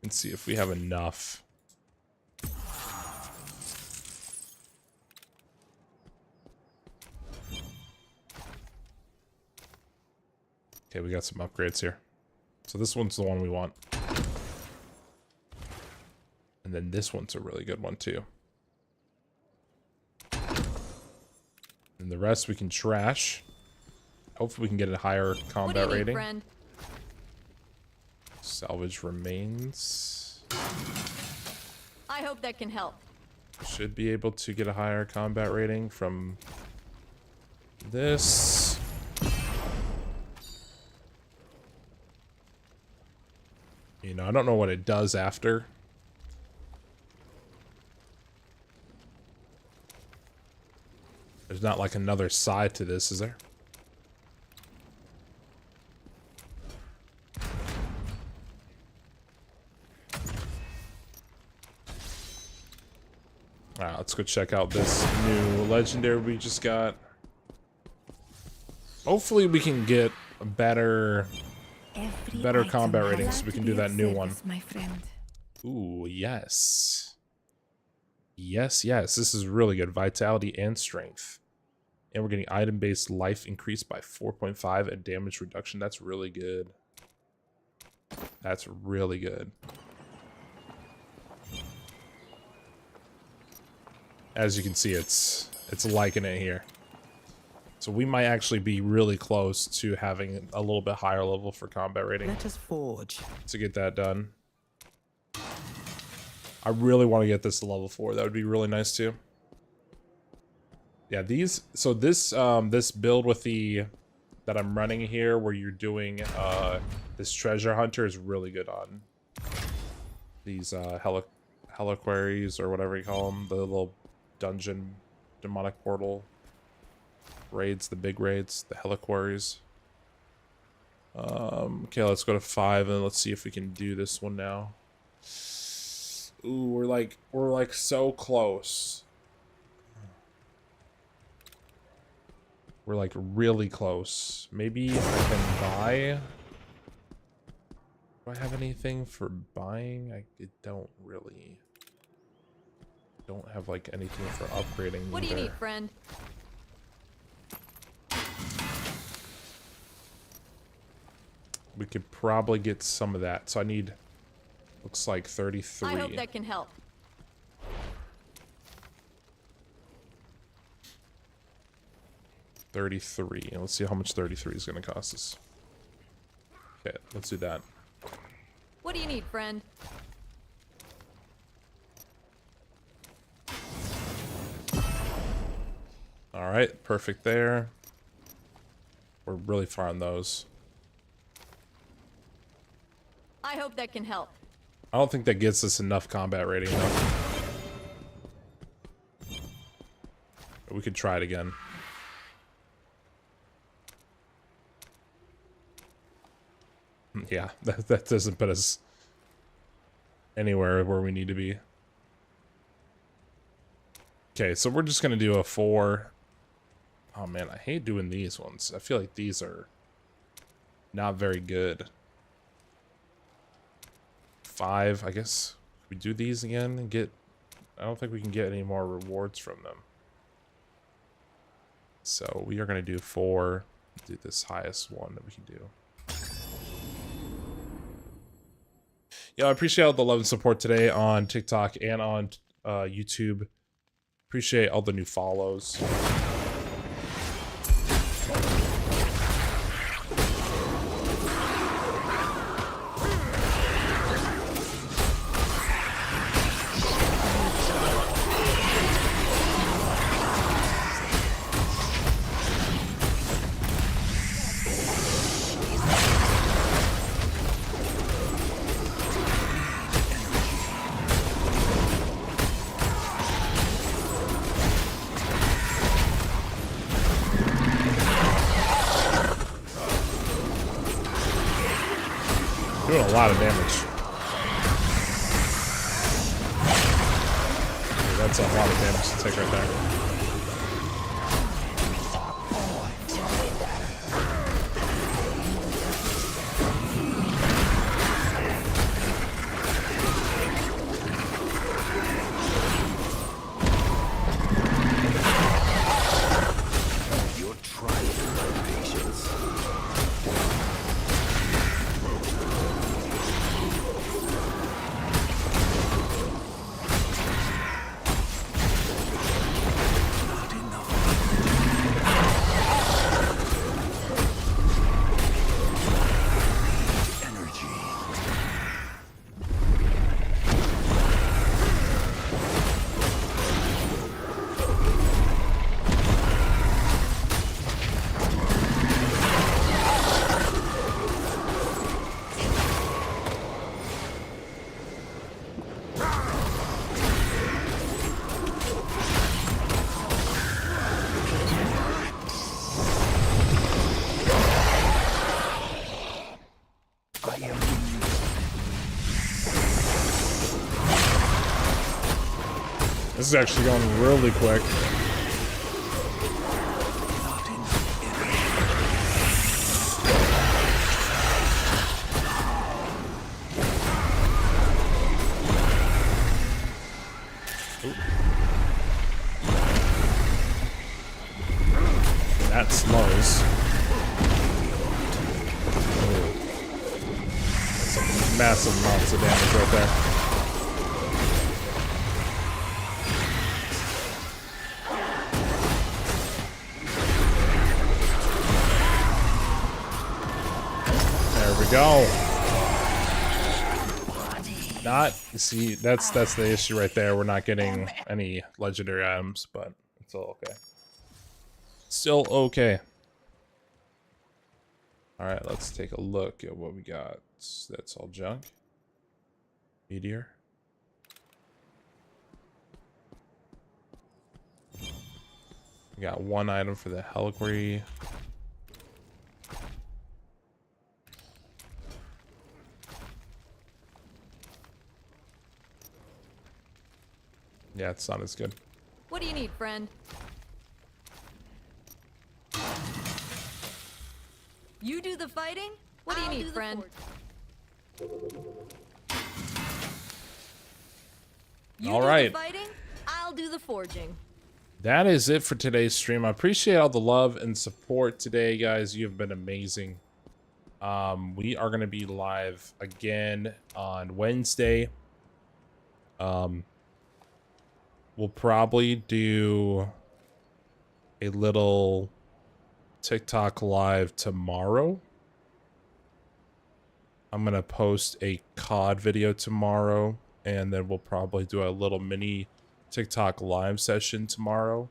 S1: and see if we have enough. Okay, we got some upgrades here. So this one's the one we want. And then this one's a really good one too. And the rest we can trash. Hopefully we can get a higher combat rating.
S7: Friend?
S1: Salvage remains.
S7: I hope that can help.
S1: Should be able to get a higher combat rating from this. You know, I don't know what it does after. There's not like another side to this, is there? Alright, let's go check out this new legendary we just got. Hopefully we can get a better combat ratings so we can do that new one.
S6: My friend.
S1: Ooh, yes. Yes, yes. This is really good. Vitality and strength. And we're getting item-based life increased by 4.5 and damage reduction. That's really good. That's really good. As you can see, it's liking it here. So we might actually be really close to having a little bit higher level for combat rating.
S3: Let us forge.
S1: To get that done. I really want to get this to level 4. That would be really nice too. Yeah, these, so this this build with the that I'm running here where you're doing this treasure hunter is really good on these heliquaries or whatever you call them, the little dungeon demonic portal raids, the big raids, the heliquaries. Okay, let's go to 5 and let's see if we can do this one now. Ooh, we're like so close. We're like really close. Maybe I can buy. Do I have anything for buying? I don't really. Don't have like anything for upgrading.
S7: What do you need, friend?
S1: We could probably get some of that. So I need, looks like 33.
S7: I hope that can help.
S1: $33. And let's see how much 33 is going to cost us. Okay, let's do that.
S7: What do you need, friend?
S1: All right, perfect there. We're really far on those.
S7: I hope that can help.
S1: I don't think that gets us enough combat rating though. But we could try it again. Yeah, that doesn't put us anywhere where we need to be. Okay, so we're just gonna do a 4. Oh man, I hate doing these ones. I feel like these are not very good. 5, I guess. We do these again and get. I don't think we can get any more rewards from them. So we are gonna do 4. Do this highest one that we can do. Yeah, I appreciate all the love and support today on TikTok and on YouTube. Appreciate all the new follows. Doing a lot of damage. Okay, that's a lot of damage to take right there.
S2: You're trying my patience. Not enough. Energy. I am
S1: This is actually going really quick.
S2: not enough energy.
S1: That slows. That's some massive amounts of damage right there. There we go. Not see that's the issue right there. We're not getting any legendary items, but it's still okay. Still okay. All right, let's take a look at what we got. That's all junk. Meteor. We got one item for the Heliquary. Yeah, it's not as good.
S7: What do you need, friend? You do the fighting? What do you need, friend? You
S1: All
S7: do
S1: right.
S7: the fighting? I'll do the forging.
S1: That is it for today's stream. I appreciate all the love and support today, guys. You have been amazing. We are going to be live again on Wednesday. We'll probably do a little TikTok live tomorrow. I'm going to post a COD video tomorrow, and then we'll probably do a little mini TikTok live session tomorrow.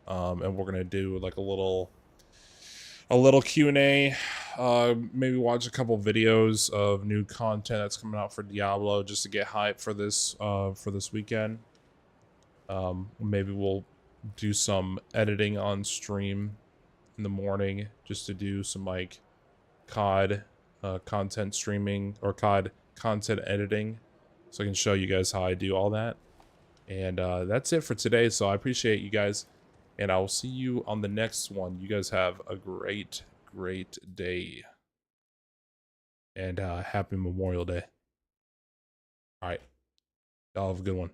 S1: And we're going to do like a little Q&A, maybe watch a couple videos of new content that's coming out for Diablo just to get hype for this weekend. Maybe we'll do some editing on stream in the morning just to do some like COD content streaming or COD content editing, so I can show you guys how I do all that. And that's it for today. So I appreciate you guys, and I will see you on the next one. You guys have a great day, and happy Memorial Day. All right, y'all have a good one.